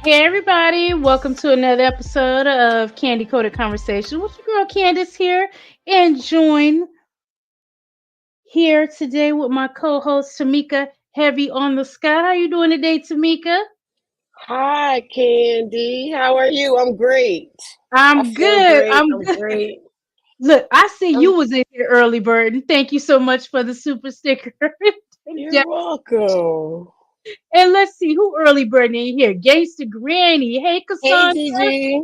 Hey everybody, welcome to another episode of Candy Coated Conversation with your girl Candace here and join here today with my co-host Tamika Heavy on the Sky. How you doing today, Tamika? Hi, Candy. How are you? I'm great. I I'm feel good. great. I'm I'm good. great. Look, I see I'm, you was in here early, bird, and thank you so much for the super sticker. you're Yeah. welcome. And let's see who early bird in here. Gangsta Granny. Hey Hey, Cassandra. Gigi.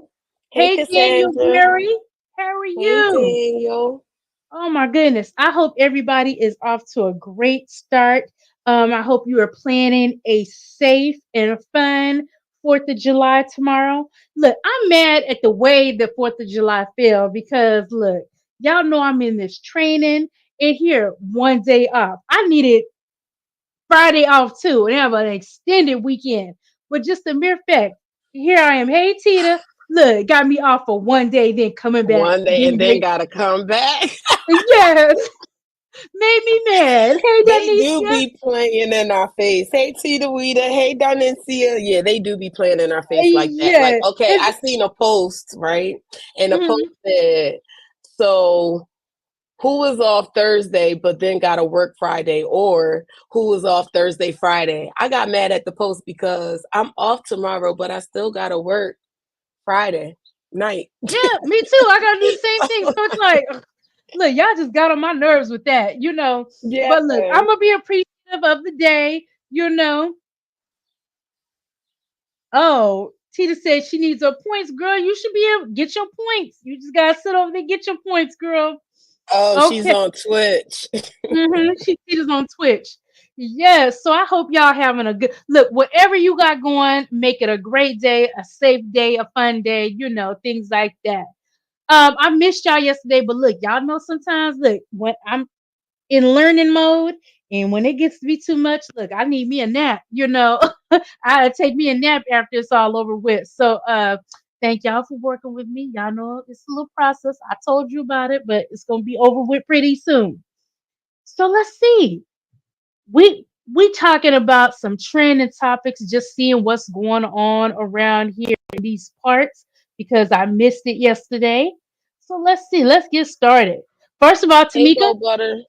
Hey, Hey Daniel Cassandra. Gary. How are Hey, you? Daniel. Oh my goodness. I hope everybody is off to a great start. I hope you are planning a safe and fun 4th of July tomorrow. Look, I'm mad at the way the 4th of July fell because, look, y'all know I'm in this training and here 1 day off. I needed Friday off too and have an extended weekend. But just the mere fact, here I am. Hey, Tita. Look, got me off for 1 day, then coming back One to day be and then late. gotta come back. Yes. Made me mad. Hey, They do Danicia. be playing in our face. Hey, Tita Weta. Hey, Donencia. Yeah, they do be playing in our face like that. Like, Yeah. okay, I seen a post, right? And the post Mhm. said, so who was off Thursday but then got to work Friday, or who was off Thursday, Friday. I got mad at the post because I'm off tomorrow, but I still got to work Friday night. Yeah, me too. I gotta do the same thing. So it's like, ugh, look, y'all just got on my nerves with that. But look, Yes. I'm gonna be appreciative of the day. Oh, Tita said she needs her points, girl. You should be able to get your points. You just gotta sit over there, get your points, girl. Oh, she's Okay. on Twitch. She sees us on Twitch. Yes, so I hope y'all having a good look. Whatever you got going, make it a great day, a safe day, a fun day. Things like that. I missed y'all yesterday, but look, y'all know sometimes. Look, when I'm in learning mode, and when it gets to be too much, look, I need me a nap. I take me a nap after it's all over with. So, thank y'all for working with me. Y'all know it's a little process. I told you about it, but it's gonna be over with pretty soon. So let's see. We talking about some trending topics, just seeing what's going on around here in these parts because I missed it yesterday. So let's see. Let's get started. First of all, Hey, Tamika, Go Butter.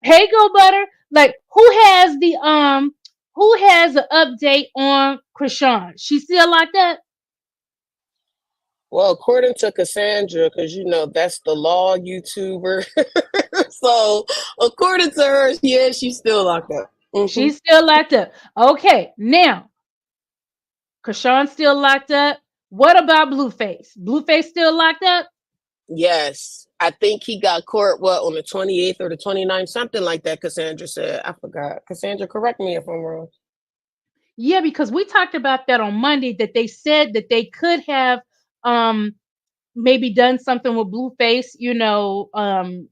hey Go Butter, like who has an update on Krishan? She still like that? Well, according to Cassandra, because that's the law YouTuber. So, according to her, yeah, she's still locked up. She's still locked up. Okay, now Krishan still locked up. What about Blueface? Blueface still locked up? Yes. I think he got court, what, on the 28th or the 29th, something like that, Cassandra said. I forgot. Cassandra, correct me if I'm wrong. Yeah, because we talked about that on Monday that they said that they could have um maybe done something with Blueface,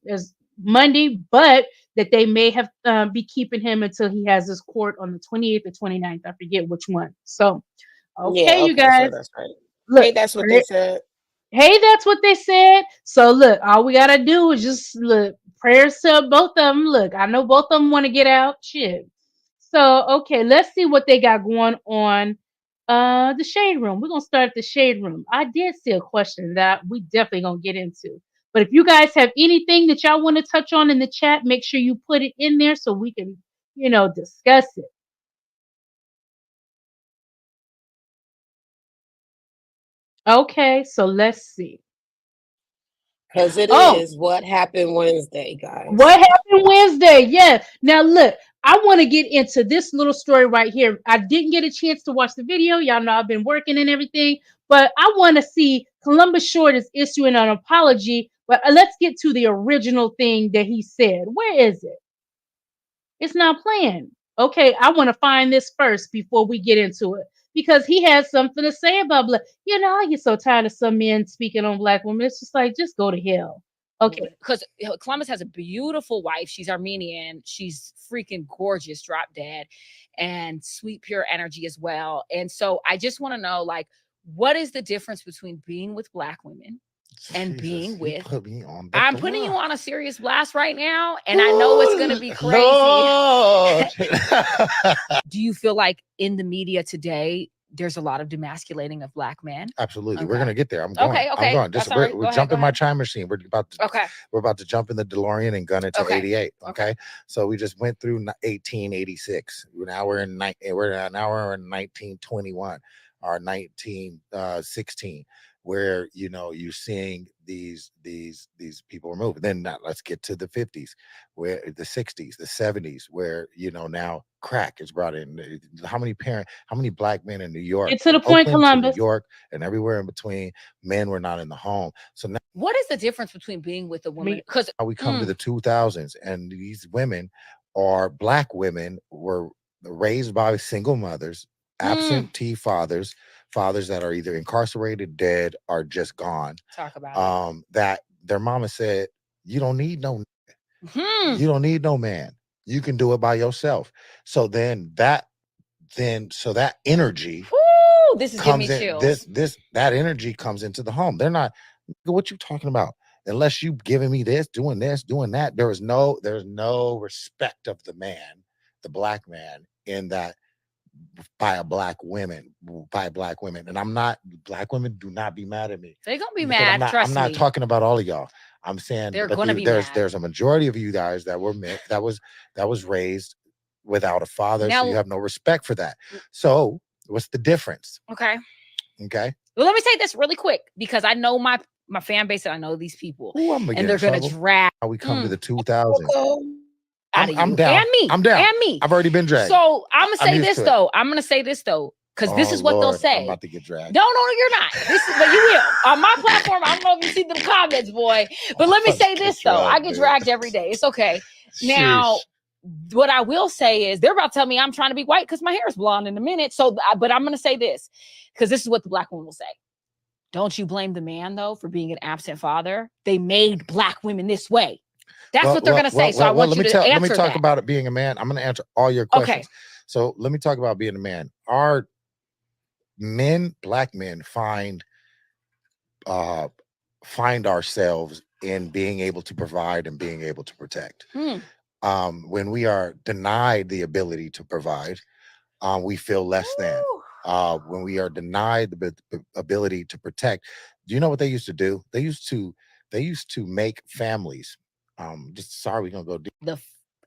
as Monday, but that they may have be keeping him until he has his court on the 28th or 29th. I forget which one. So, okay, Yeah, you okay, so guys, that's right. Hey, look, that's what they said. hey, that's what they said. So look, all we gotta do is just look prayers to both of them. Look, I know both of them want to get out. Shit. So okay, let's see what they got going on. The shade room. We're gonna start at the shade room. I did see a question that we definitely gonna get into. But if you guys have anything that y'all want to touch on in the chat, make sure you put it in there so we can, discuss it. Okay, so let's see. Because it Oh, is what happened Wednesday, guys. what happened Wednesday? Yeah. Now look, I want to get into this little story right here. I didn't get a chance to watch the video. Y'all know I've been working and everything, but I want to see Columbus Short is issuing an apology. But let's get to the original thing that he said. Where is it? It's not playing. Okay, I want to find this first before we get into it because he has something to say about black. I get so tired of some men speaking on black women. It's just like, just go to hell. Okay. Because Columbus has a beautiful wife. She's Armenian. She's freaking gorgeous, drop dead, and sweet, pure energy as well. And so I just want to know, like, what is the difference between being with black women and being You with? put me on the I'm putting you on block. a serious blast right now, and I know it's going to Ooh, be crazy. Lord. Do you feel like in the media today there's a lot of demasculating of Black men. Absolutely. We're Okay. gonna get there. I'm going. Okay. I'm Okay. going. That's Just all right. we're Go ahead. jumping Go my ahead. time machine. Okay. We're about to jump in the DeLorean and gun it to Okay. 88. Okay. Okay. So we just went through 1886. Now we're in 1921 or 1916, where you're seeing these people are moving. Then now let's get to the 50s, where the 60s, the 70s, where now crack is brought in. How many Black men in New York, Get to the from point, Oakland to New Columbus. York and everywhere in between, men were not in the home. So now What is the difference between being with a woman? Because we come to the 2000s, and these women are Black women, were raised by single mothers, absentee fathers that are either incarcerated, dead, or just gone. talk about it. That their mama said, you don't need no Hmm. man. You can do it by yourself. So that energy Woo, this is giving comes me in. chills. That energy comes into the home. They're not, what you talking about? Unless you giving me this, doing that. There's no respect of the man, the Black man, in that by Black women. And I'm not, Black women, do not be mad at me. They're gonna be Because mad. I'm not me. talking about all of y'all. I'm saying They're but gonna be there's mad. there's a majority of you guys that were that was raised without a father, so you Now- have no respect for that. So what's the difference? Okay. Okay. Well, let me say this really quick because I know my fan base and I know these people, Ooh, I'm gonna and get they're in gonna trouble. drag How we come to the Coco. 2000s. out of I'm you down. and me. I'm down. And me. I've already been dragged. So I'm gonna I'm say used this to it. though. I'm gonna say this though, because this Oh, is what they'll Lord, say. I'm about to get dragged. No, you're not. This is, but you will. On my platform, I don't know if you see the comments, boy. But let me I'm say about to this get though. I dragged, get dude. dragged every day. It's okay. Now, Sheesh. what I will say is they're about to tell me I'm trying to be white because my hair is blonde in a minute. So, but I'm gonna say this because this is what the Black woman will say. Don't you blame the man though for being an absent father? They made Black women this way. That's what they're gonna say. So I want you to answer let me talk that. about it being a man. I'm gonna answer all your questions. So let me talk about being a man. Our men, Black men, find ourselves in being able to provide and being able to protect. When we are denied the ability to provide, we feel less than. When we are denied the ability to protect, do you know what they used to do? They used to make families. Just sorry, we're gonna go deep.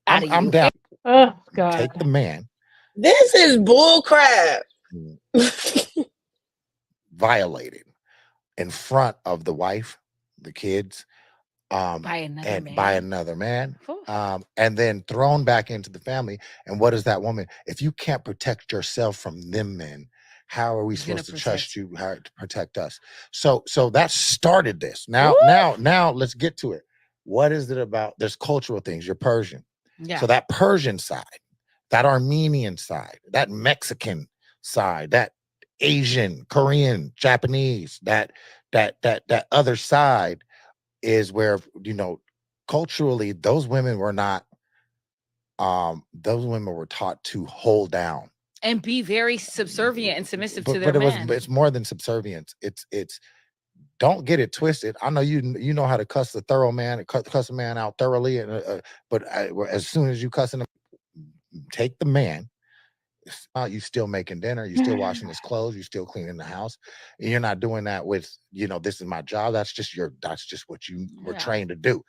I'm down. Oh God. Take the man. This is bull crap. Violated in front of the wife, the kids, by another man, and then thrown back into the family. And what is that woman? If you can't protect yourself from them men, how are we supposed to trust you how to protect us? So that started this. Now let's get to it. What is it about? There's cultural things. You're Persian. Yeah. So that Persian side, that Armenian side, that Mexican side, that Asian, Korean, Japanese, that other side is where, culturally, those women were not, those women were taught to hold down and be very subservient and submissive to their man. It's more than subservience. It's don't get it twisted. I know you know how to cuss the thorough man, cuss a man out thoroughly, but as soon as you cussing him, take the man. You still making dinner, you still washing his clothes, you still cleaning the house, and you're not doing that with, this is my job. That's just what you were trained to do.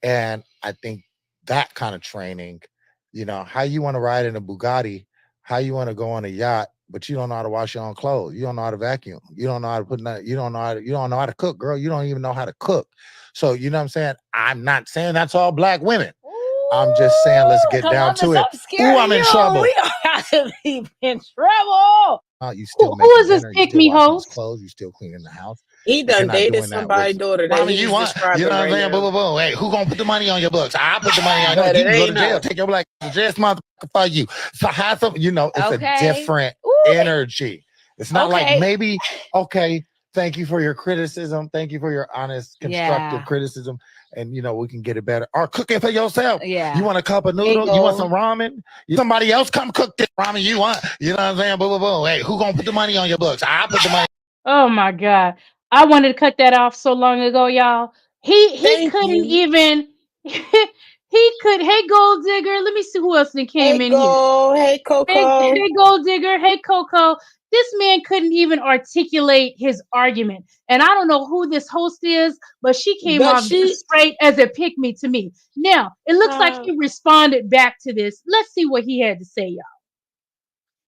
And I think that kind of training, how you want to ride in a Bugatti, how you want to go on a yacht, but you don't know how to wash your own clothes, you don't know how to vacuum, you don't know how to put you don't know how to cook, girl. You don't even know how to cook. So you know what I'm saying? I'm not saying that's all Black women. I'm just saying, let's get down to it. Ooh, I'm in trouble. We are about to be in trouble. You still who is this pick me host? Clothes, you still cleaning the house. He done dated somebody's daughter. That you know what I'm saying? Boom, boom, boom. Hey, who gonna put the money on your books? I'll put the money on you. You can go to jail. Take your Black dress, motherfucker, for you. So have some, it's a different energy. It's not like maybe, thank you for your criticism. Thank you for your honest, constructive criticism. And we can get it better. Or cook it for yourself. Yeah. You want a cup of noodles? You want some ramen? Somebody else come cook this ramen you want. You know what I'm saying? Boom, boom, boom. Hey, who gonna put the money on your books? I'll put the money. Oh my God. I wanted to cut that off so long ago, y'all. He couldn't even hey Gold Digger. Let me see who else came in here. Hey Coco. Hey Gold Digger. Hey Coco. This man couldn't even articulate his argument. And I don't know who this host is, but she came But off she, just straight as a pick me to me. Now, it looks like uh, he responded back to this. Let's see what he had to say, y'all.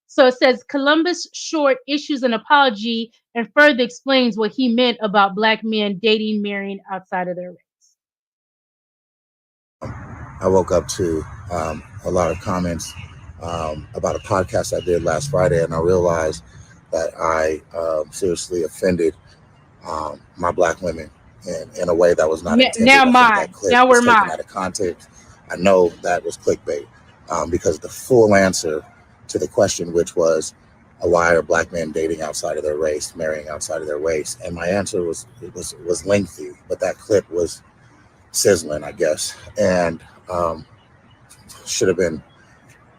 So it says Columbus Short issues an apology and further explains what he meant about black men dating, marrying outside of their race. I woke up to a lot of comments about a podcast I did last Friday, and I realized that I seriously offended my black women in a way that was not intended. Now I think that mine. clip Now was we're taken mine. out of context. I know that was clickbait because the full answer to the question, which was, why are black men dating outside of their race, marrying outside of their race? And my answer was lengthy, but that clip was sizzling, I guess, and should have been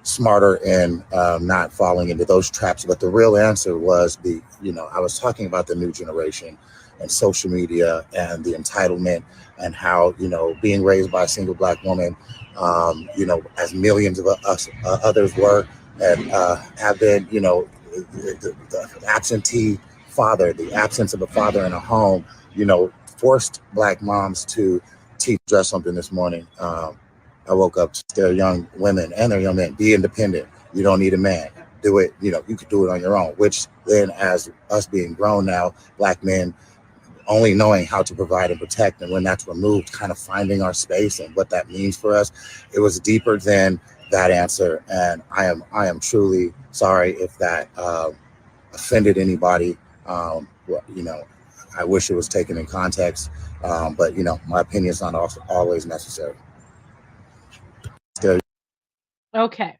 smarter in not falling into those traps. But the real answer was I was talking about the new generation and social media and the entitlement and how, being raised by a single black woman, as millions of us others were and have been, the absentee father, the absence of a father in a home, forced black moms to teach us something this morning. I woke up to their young women and their young men, be independent. You don't need a man. Do it. You could do it on your own, which then, as us being grown now, black men only knowing how to provide and protect, and when that's removed, kind of finding our space and what that means for us, it was deeper than that answer. And I am truly sorry if that offended anybody. I wish it was taken in context, but my opinion is not always necessary. Okay.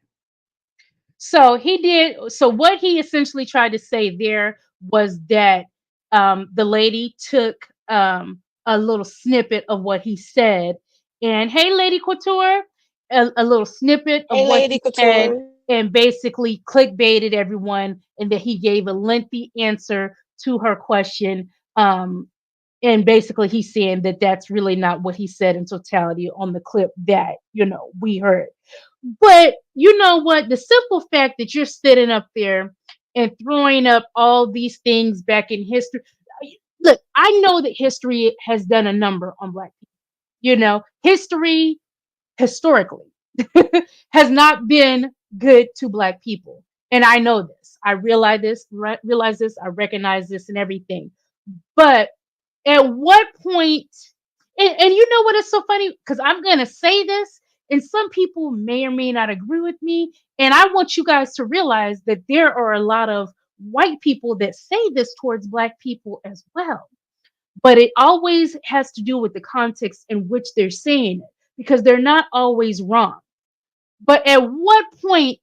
So he did. So what he essentially tried to say there was that the lady took a little snippet of what he said, and hey, Lady Couture, a little snippet of hey, what Lady he said, Couture. and basically clickbaited everyone, and that he gave a lengthy answer to her question. And basically, he's saying that that's really not what he said in totality on the clip that we heard. But you know what? The simple fact that you're sitting up there and throwing up all these things back in history. Look, I know that history has done a number on black people. History historically has not been good to black people. And I know this. I realize this, I recognize this and everything. But at what point, and you know what is so funny? Because I'm gonna say this, and some people may or may not agree with me. And I want you guys to realize that there are a lot of white people that say this towards black people as well. But it always has to do with the context in which they're saying it, because they're not always wrong. But at what point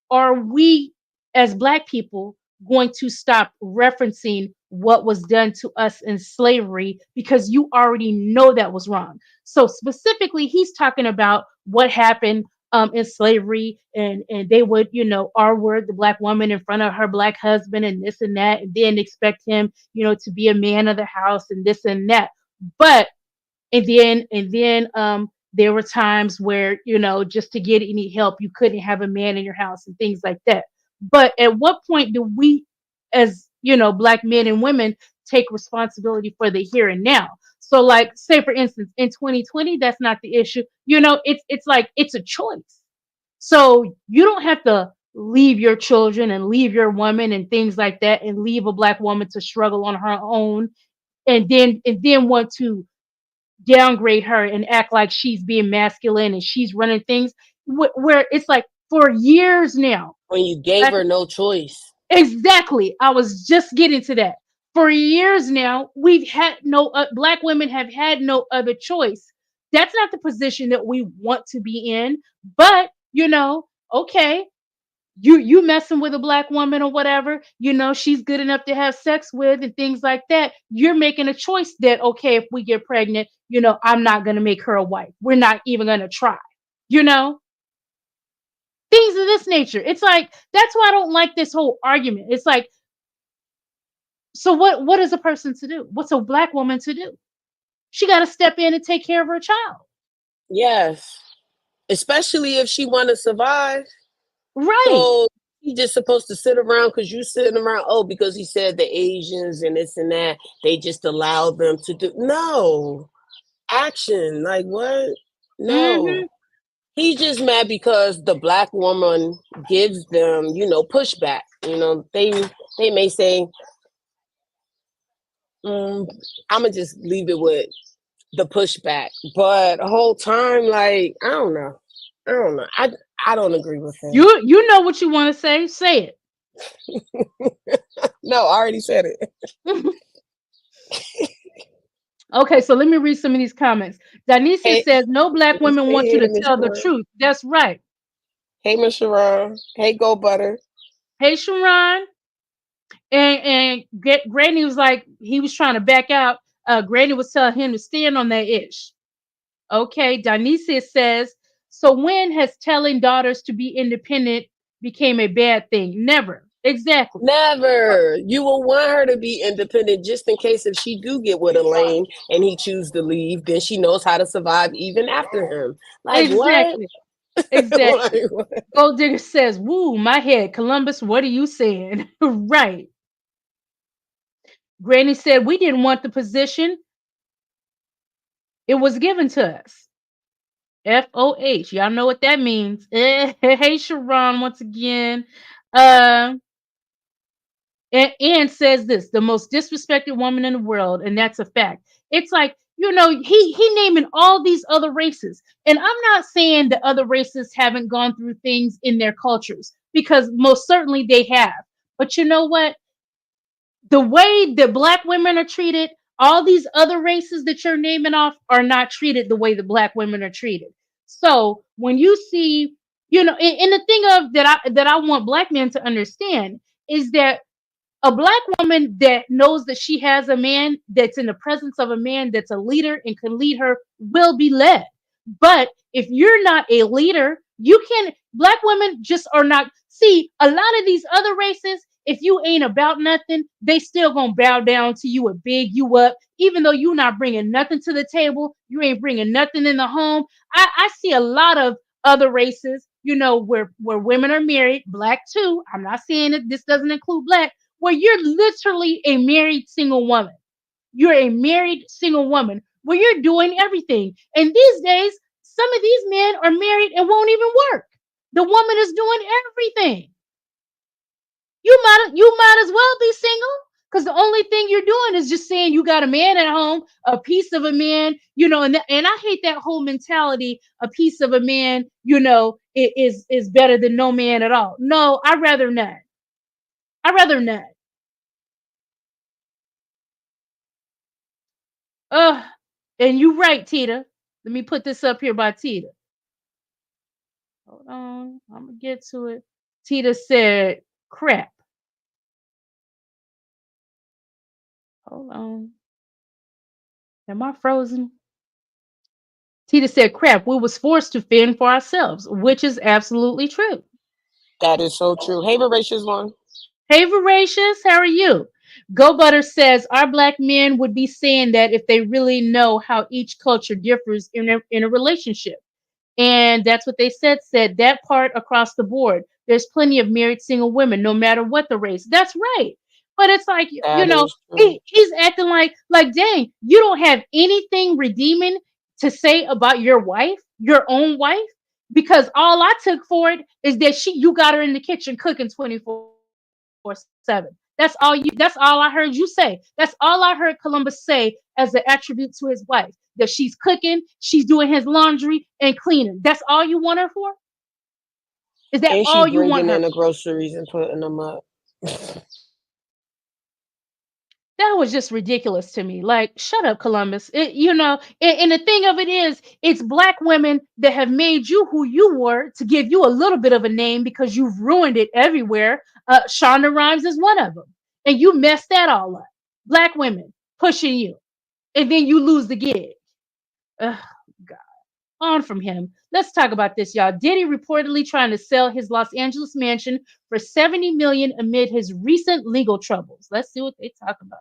are we as black people going to stop referencing what was done to us in slavery, because you already know that was wrong? So specifically, he's talking about what happened in slavery, and they would, R-word the black woman in front of her black husband and this and that, and then expect him, to be a man of the house and this and that. But and then there were times where, just to get any help, you couldn't have a man in your house and things like that. But at what point do we, as black men and women, take responsibility for the here and now? So, like, say for instance, in 2020, that's not the issue. It's like it's a choice. So you don't have to leave your children and leave your woman and things like that, and leave a black woman to struggle on her own, and then want to downgrade her and act like she's being masculine and she's running things, where it's like, for years now, When you gave black, her no choice. exactly, I was just getting to that. For years now, we've had black women have had no other choice. That's not the position that we want to be in. But okay, you messing with a black woman or whatever, she's good enough to have sex with and things like that. You're making a choice that, okay, if we get pregnant, I'm not going to make her a wife. We're not even going to try, you know things of this nature. It's like, that's why I don't like this whole argument. It's like, so what is a person to do? What's a black woman to do? She got to step in and take care of her child. Yes. Especially if she want to survive. Right. So He just supposed to sit around because you sitting around. Oh, because he said the Asians and this and that. They just allow them to do. No action. Like what? No. Mm-hmm. He's just mad because the black woman gives them, pushback. They may say, I'm gonna just leave it with the pushback. But the whole time, like, I don't know. I don't agree with him. You know what you want to say? Say it. No, I already said it. Okay, so let me read some of these comments. Danicia Hey, says, no black women want you hey, to Miss tell the Sharon. truth. That's right. Hey, Miss Sharon. Hey, Go Butter. Hey, Sharon. And Granny was like, he was trying to back out. Granny was telling him to stand on that ish. Okay, Danicia says, so when has telling daughters to be independent became a bad thing? Never. Exactly. Never. You will want her to be independent just in case if she do get with a lame and he choose to leave, then she knows how to survive even after him. Like what? Exactly. Exactly. Like, what? Gold Digger says, woo, my head. Columbus, what are you saying? Right. Granny said, we didn't want the position. It was given to us. FOH. Y'all know what that means. Hey, Sharon, once again. Uh, and says this, the most disrespected woman in the world, and that's a fact. It's like, he naming all these other races. And I'm not saying the other races haven't gone through things in their cultures, because most certainly they have. But you know what? The way that black women are treated, all these other races that you're naming off are not treated the way the black women are treated. So when you see, and the thing of that I want black men to understand is that a black woman that knows that she has a man that's in the presence of a man that's a leader and can lead her will be led. But if you're not a leader, black women just are not. See, a lot of these other races, if you ain't about nothing, they still gonna bow down to you and big you up, even though you're not bringing nothing to the table. You ain't bringing nothing in the home. I see a lot of other races, where women are married, black too. I'm not saying that this doesn't include black, where you're literally a married single woman. You're a married single woman where you're doing everything. And these days, some of these men are married and won't even work. The woman is doing everything. You might as well be single, because the only thing you're doing is just saying you got a man at home, a piece of a man, and I hate that whole mentality. A piece of a man, is better than no man at all. No, I'd rather not. I'd rather not. Uh, and you right, Tita. Let me put this up here by Tita. Hold on. I'm gonna get to it. Tita said, crap. Hold on. Am I frozen? Tita said, crap, we was forced to fend for ourselves, which is absolutely true. That is so true. Hey, Voracious One. Hey, Voracious, how are you? Go Butter says, our black men would be saying that if they really know how each culture differs in a relationship. And that's what they said that part across the board. There's plenty of married single women, no matter what the race. That's right. But it's like, That is true. he's acting like, dang, you don't have anything redeeming to say about your wife, your own wife, because all I took for it is that you got her in the kitchen cooking 24/7. That's all I heard you say. That's all I heard Columbus say as an attribute to his wife. That she's cooking, she's doing his laundry and cleaning. That's all you want her for? Is that And she all you want bringing her in the for? groceries and putting them up. That was just ridiculous to me. Like, shut up, Columbus. And the thing of it is, it's black women that have made you who you were to give you a little bit of a name because you've ruined it everywhere. Shonda Rhimes is one of them. And you messed that all up. Black women pushing you. And then you lose the gig. Ugh, God. On from him. Let's talk about this, y'all. Diddy reportedly trying to sell his Los Angeles mansion for $70 million amid his recent legal troubles. Let's see what they talk about.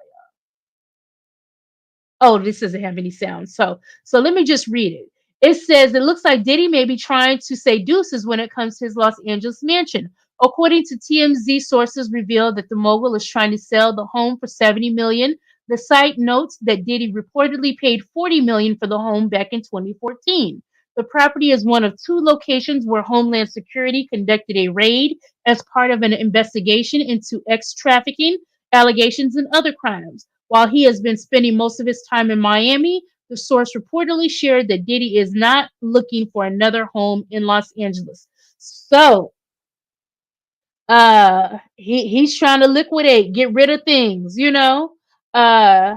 Oh, this doesn't have any sound. So let me just read it. It says it looks like Diddy may be trying to say deuces when it comes to his Los Angeles mansion. According to TMZ, sources revealed that the mogul is trying to sell the home for $70 million. The site notes that Diddy reportedly paid $40 million for the home back in 2014. The property is one of two locations where Homeland Security conducted a raid as part of an investigation into ex trafficking, allegations, and other crimes. While he has been spending most of his time in Miami, the source reportedly shared that Diddy is not looking for another home in Los Angeles. So, he's trying to liquidate, get rid of things, you know. Uh,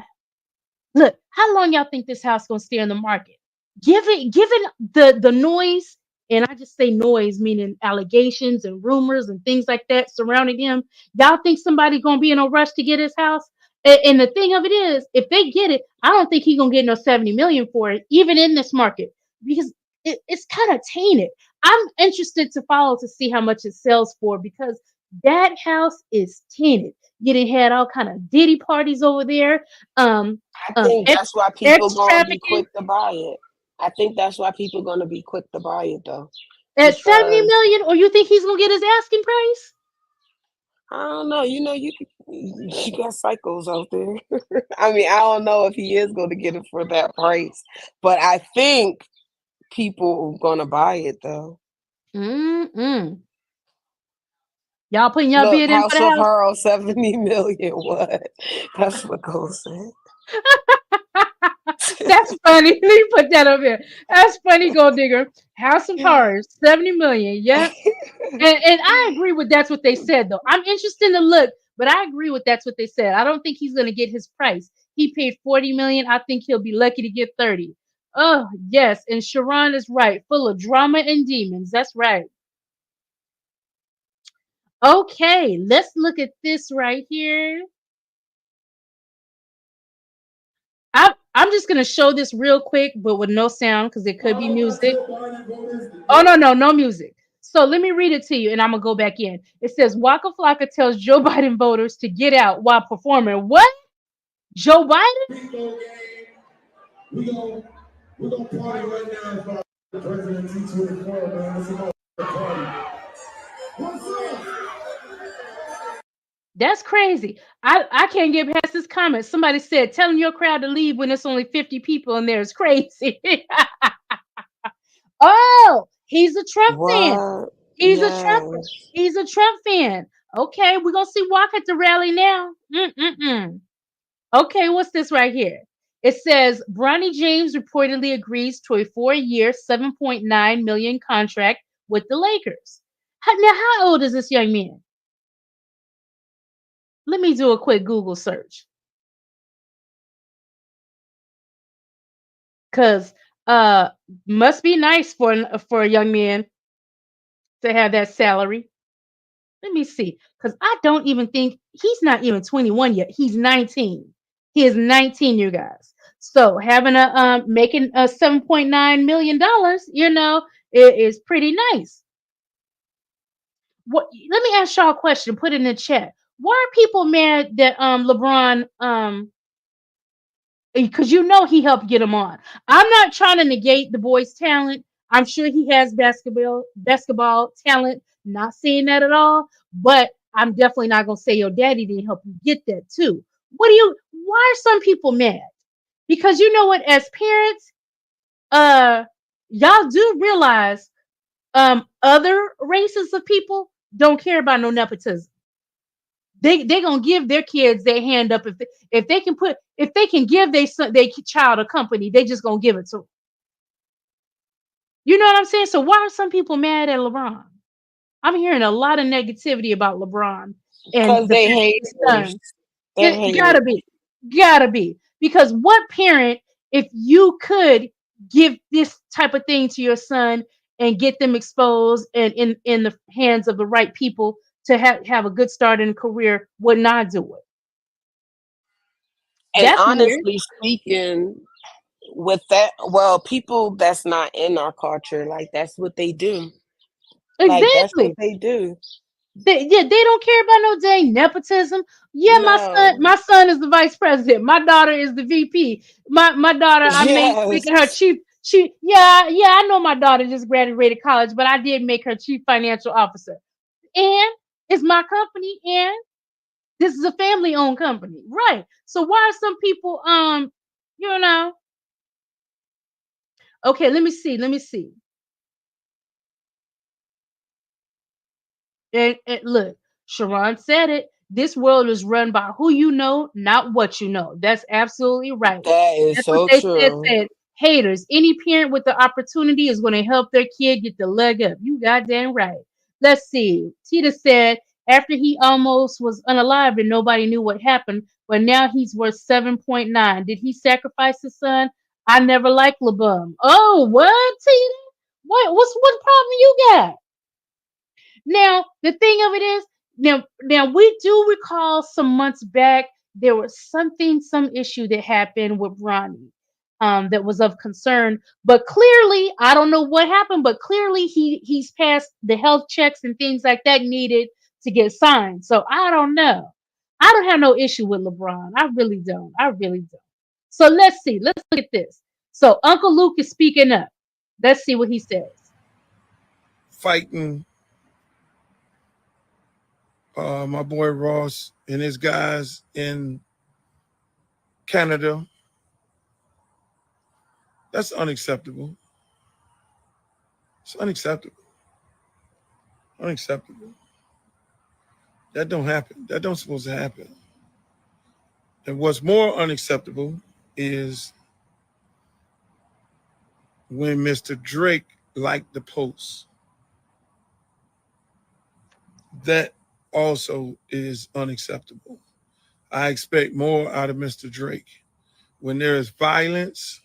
Look, how long y'all think this house gonna stay on the market? Given the noise, and I just say noise, meaning allegations and rumors and things like that surrounding him. Y'all think somebody gonna be in a rush to get his house? And the thing of it is, if they get it, I don't think he's gonna get no 70 million for it, even in this market, because it's kind of tainted. I'm interested to follow to see how much it sells for because that house is tainted. You done had all kind of Diddy parties over there. I think Ex that's why people gonna be trafficking quick to buy it. I think that's why people gonna be quick to buy it though, at 70 because million, or you think he's gonna get his asking price? I don't know. You know, you got psychos out there. I mean, I don't know if he is gonna get it for that price, but I think people gonna buy it though. Mm-mm. Y'all putting your Look, bid in for House the of house? Pearl, 70 million. What? That's what goes in. That's funny. Let me put that up here. That's funny, Gold Digger. House of Horrors, 70 million. Yep. And I agree with that's what they said though. I'm interested to look, but I agree with that's what they said. I don't think he's gonna get his price. He paid 40 million. I think he'll be lucky to get 30. Oh, yes. And Sharon is right. Full of drama and demons. That's right. Okay, let's look at this right here. I'm just gonna show this real quick, but with no sound because it could be music. Oh no music. So let me read it to you, and I'm gonna go back in. It says Waka Flocka tells Joe Biden voters to get out while performing. What? Joe Biden? We gonna we're gonna party right now about President T24, man. It's about the party. What's up? That's crazy. I can't get past this comment. Somebody said telling your crowd to leave when it's only 50 people in there is crazy. Oh, he's a Trump fan. What? He's a Trump. Yes. He's a Trump fan. Okay, we're gonna see Walk at the rally now. Okay, what's this right here? It says Bronny James reportedly agrees to a 4-year, $7.9 million contract with the Lakers. Now, how old is this young man? Let me do a quick Google search. Cause must be nice for a young man to have that salary. Let me see. Because I don't even think he's not even 21 yet. He's 19. He is 19, you guys. So having a making a $7.9 million, you know, it is pretty nice. What let me ask y'all a question, put it in the chat. Why are people mad that LeBron because you know he helped get him on. I'm not trying to negate the boy's talent. I'm sure he has basketball talent. Not saying that at all, but I'm definitely not gonna say your daddy didn't help you get that too. Why are some people mad? Because you know what, as parents, y'all do realize other races of people don't care about no nepotism. They gonna give their kids their hand up if they can give their child a company, they just gonna give it to them. You know what I'm saying? So why are some people mad at LeBron? I'm hearing a lot of negativity about LeBron and Because the they fact hate his son. They It hate gotta be because what parent, if you could give this type of thing to your son and get them exposed and in the hands of the right people to have a good start in a career, would not do it. And That's weird. honestly speaking, with that, well, people that's not in our culture, like that's what they do. Like that's what Exactly. they do. They don't care about no dang nepotism. Yeah, No. my son is the vice president. My daughter is the VP. My daughter, I made Yes. making her chief. Yeah, I know my daughter just graduated college, but I did make her chief financial officer. and it's my company, and this is a family-owned company, right? So why are some people, you know? Okay, let me see. Let me see. And look, Sharon said it. This world is run by who you know, not what you know. That's absolutely right. That is That's what so they true. said. Haters. Any parent with the opportunity is going to help their kid get the leg up. You goddamn right. Let's see. Tita said after he almost was unalive and nobody knew what happened, but now he's worth 7.9. Did he sacrifice his son? I never liked LeBum. Oh, what, Tita? What problem you got? Now, the thing of it is, now we do recall some months back there was some issue that happened with Ronnie, that was of concern. But clearly, I don't know what happened, but clearly he's passed the health checks and things like that needed to get signed. So I don't know. I don't have no issue with LeBron. I really don't. I really don't. So let's see. Let's look at this. So Uncle Luke is speaking up. Let's see what he says. Fighting my boy Ross and his guys in Canada. That's unacceptable. It's unacceptable. Unacceptable. That don't happen. That don't supposed to happen. And what's more unacceptable is when Mr. Drake liked the post. That also is unacceptable. I expect more out of Mr. Drake. When there's violence,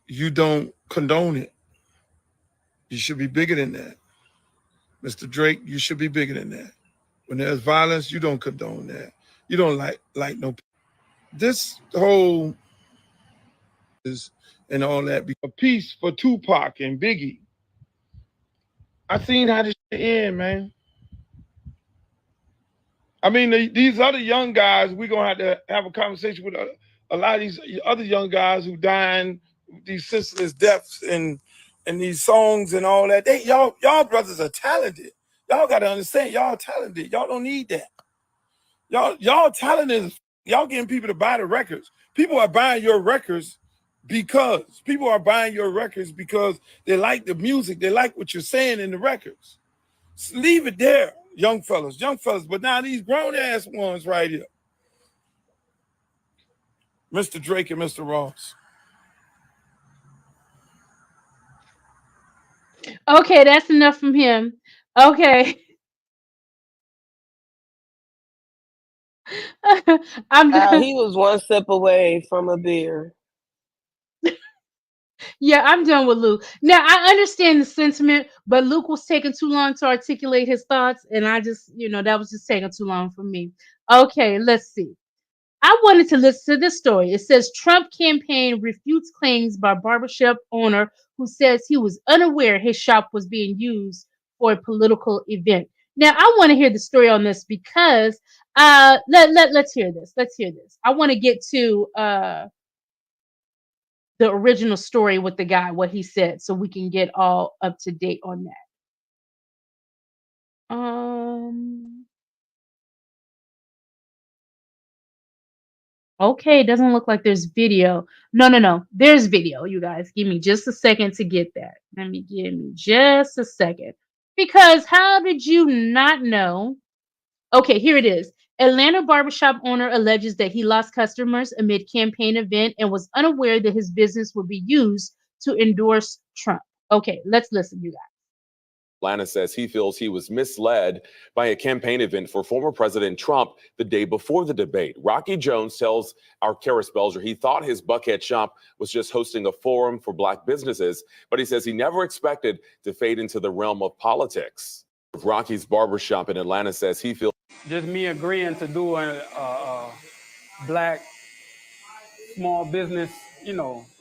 you don't condone it. You should be bigger than that. Mr. Drake, you should be bigger than that. When there's violence, you don't condone that. You don't like no. This whole is and all that. A piece for Tupac and Biggie. I seen how this shit end, man. I mean, these other young guys, we're gonna have to have a conversation with a lot of these other young guys who dying these senseless deaths and these songs and all that. Y'all brothers are talented. Y'all gotta understand, y'all talented. Y'all don't need that. Y'all talented. Y'all getting people to buy the records. People are buying your records because they like the music. They like what you're saying in the records. So leave it there, young fellas. But now these grown ass ones right here, Mr. Drake and Mr. Ross. Okay, that's enough from him. Okay. I'm done. He was one step away from a beer. Yeah, I'm done with Luke. Now I understand the sentiment, but Luke was taking too long to articulate his thoughts, and I just, that was just taking too long for me. Okay, let's see. I wanted to listen to this story. It says Trump campaign refutes claims by barbershop owner who says he was unaware his shop was being used for a political event. Now I want to hear the story on this because let's hear this. Let's hear this. I want to get to the original story with the guy, what he said, so we can get all up to date on that. Okay, it doesn't look like there's video. No. There's video, you guys. Give me just a second to get that. Give me just a second. Because how did you not know? Okay, here it is. Atlanta barbershop owner alleges that he lost customers amid campaign event and was unaware that his business would be used to endorse Trump. Okay, let's listen, you guys. Atlanta says he feels he was misled by a campaign event for former President Trump the day before the debate. Rocky Jones tells our Karis Belger he thought his Buckhead shop was just hosting a forum for Black businesses, but he says he never expected to fade into the realm of politics. Rocky's barbershop in Atlanta says he feels just me agreeing to do a Black small business,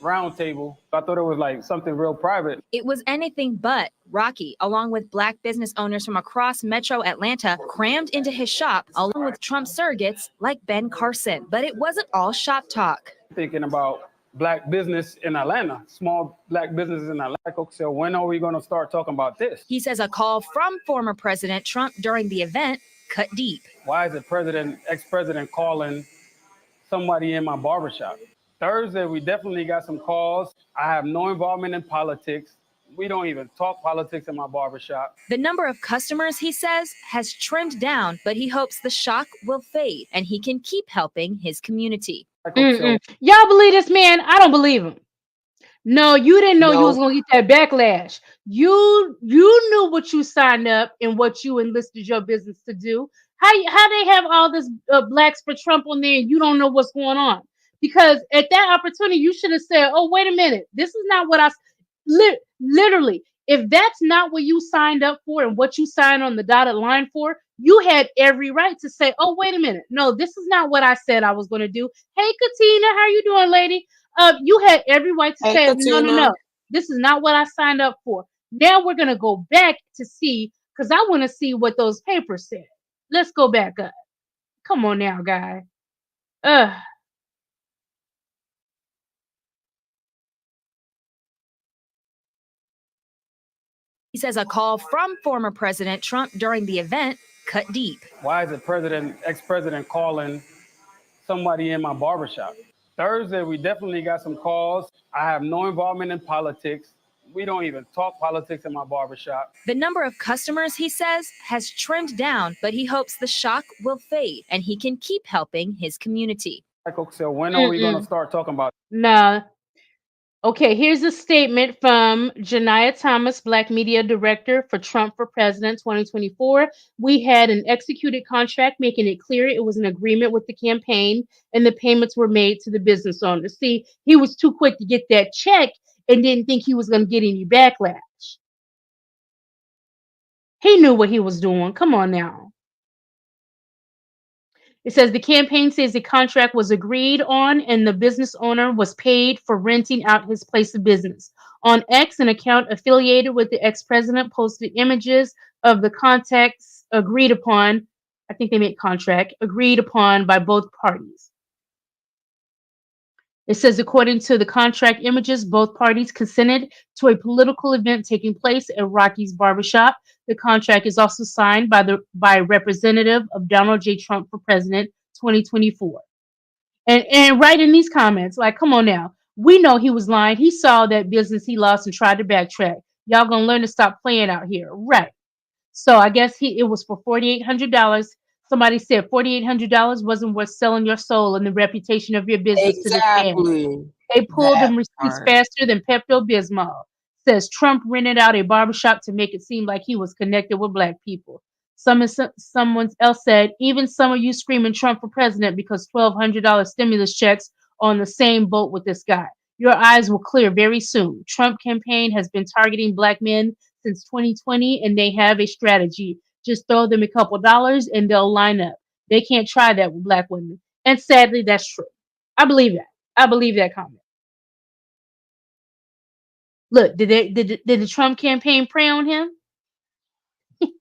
roundtable. I thought it was like something real private. It was anything but. Rocky, along with Black business owners from across Metro Atlanta, crammed into his shop, along with Trump surrogates like Ben Carson. But it wasn't all shop talk. Thinking about black business in Atlanta, small black businesses in Atlanta. So when are we going to start talking about this? He says a call from former President Trump during the event cut deep. Why is the ex-president calling somebody in my barbershop? Thursday, we definitely got some calls. I have no involvement in politics. We don't even talk politics in my barbershop. The number of customers, he says, has trimmed down, but he hopes the shock will fade and he can keep helping his community. Y'all believe this man? I don't believe him. No, you didn't know you was gonna get that backlash. You knew what you signed up and what you enlisted your business to do. How they have all this Blacks for Trump on there and you don't know what's going on? Because at that opportunity, you should have said, "Oh, wait a minute, this is not what I." Literally, if that's not what you signed up for and what you signed on the dotted line for, you had every right to say, "Oh, wait a minute, no, this is not what I said I was going to do." Hey, Katina, how you doing, lady? You had every right to say, "No, this is not what I signed up for." Now we're gonna go back to see, because I want to see what those papers said. Let's go back up. Come on now, guy. He says a call from former President Trump during the event cut deep. Why is the ex-president calling somebody in my barbershop? Thursday, we definitely got some calls. I have no involvement in politics. We don't even talk politics in my barbershop. The number of customers, he says, has trimmed down, but he hopes the shock will fade and he can keep helping his community. So when are we going to start talking about? Nah. Okay, here's a statement from Janiyah Thomas, Black Media Director for Trump for President 2024. We had an executed contract making it clear it was an agreement with the campaign and the payments were made to the business owners. See, he was too quick to get that check and didn't think he was going to get any backlash. He knew what he was doing. Come on now. It says the campaign says the contract was agreed on and the business owner was paid for renting out his place of business. On X, an account affiliated with the ex-president posted images of the contacts agreed upon. I think they meant contract, agreed upon by both parties. It says, according to the contract images, both parties consented to a political event taking place at Rocky's barbershop. The contract is also signed by a representative of Donald J. Trump for President 2024. And right in these comments, like, come on now. We know he was lying. He saw that business he lost and tried to backtrack. Y'all gonna learn to stop playing out here. Right. So I guess it was for $4,800. Somebody said $4,800 wasn't worth selling your soul and the reputation of your business to this family. They pulled them receipts faster than Pepto-Bismol. Says Trump rented out a barbershop to make it seem like he was connected with Black people. Someone else said, even some of you screaming Trump for president because $1,200 stimulus checks on the same boat with this guy. Your eyes will clear very soon. Trump campaign has been targeting Black men since 2020, and they have a strategy. Just throw them a couple dollars and they'll line up. They can't try that with Black women. And sadly, that's true. I believe that. I believe that comment. Look, did the Trump campaign prey on him?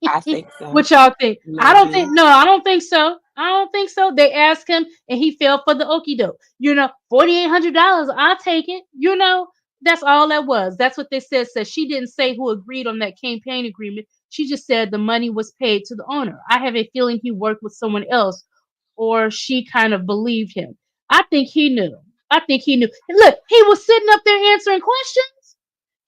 I think so. What y'all think? Maybe. I don't think so. I don't think so. They asked him and he fell for the okie doke. $4,800, I'll take it. That's all that was. That's what they said. So she didn't say who agreed on that campaign agreement. She just said the money was paid to the owner. I have a feeling he worked with someone else, or she kind of believed him. I think he knew. Look, he was sitting up there answering questions.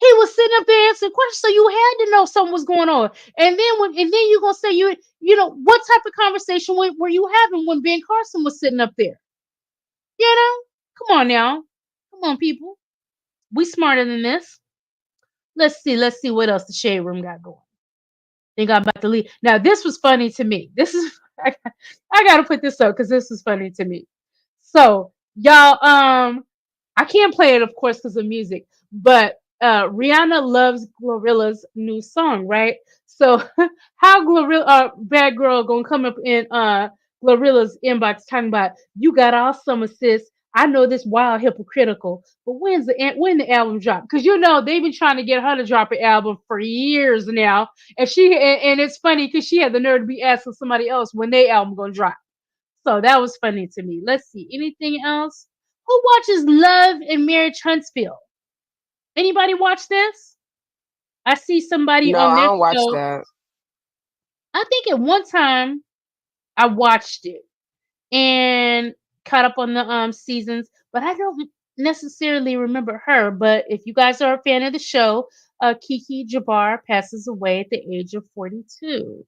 So you had to know something was going on. And then you're gonna say what type of conversation were you having when Ben Carson was sitting up there? Come on now, come on, people. We smarter than this. Let's see what else the shade room got going. Think I'm about to leave. Now this was funny to me. I gotta put this up because this was funny to me. So y'all, I can't play it, of course, because of music, but Rihanna loves Glorilla's new song, right? So how Bad Girl gonna come up in Glorilla's inbox talking about you got awesome, sis. I know this wild hypocritical, but when the album drop? Because they've been trying to get her to drop an album for years now, and it's funny because she had the nerve to be asking somebody else when their album gonna drop. So that was funny to me. Let's see anything else. Who watches Love and Marriage Huntsville? Anybody watch this? I see somebody No, on I this don't watch show. that. I think at one time I watched it and caught up on the seasons, but I don't necessarily remember her. But if you guys are a fan of the show, Kiki Jabbar passes away at the age of 42.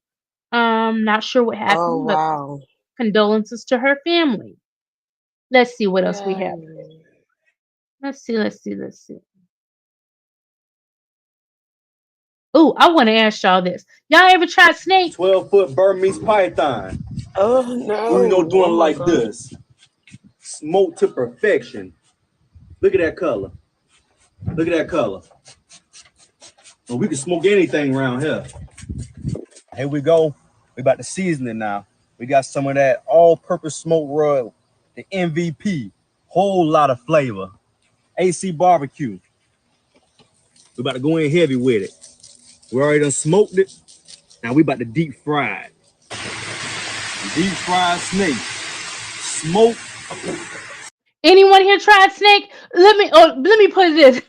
Not sure what Oh happened, but wow. condolences to her family. Let's see what else we Yeah. have. Let's see. Oh, I want to ask y'all this. Y'all ever tried snake? 12-foot Burmese python. Oh We no. gonna do Oh them my like God. this. Smoked to perfection. Look at that color. Look at that color. Well, we can smoke anything around here. Here we go. We about to season it now. We got some of that all-purpose smoke rub, the MVP. Whole lot of flavor. AC barbecue. We about to go in heavy with it. We already done smoked it. Now we about to deep fry it. Deep fried snake. Smoke. Anyone here tried snake? Let me put it this.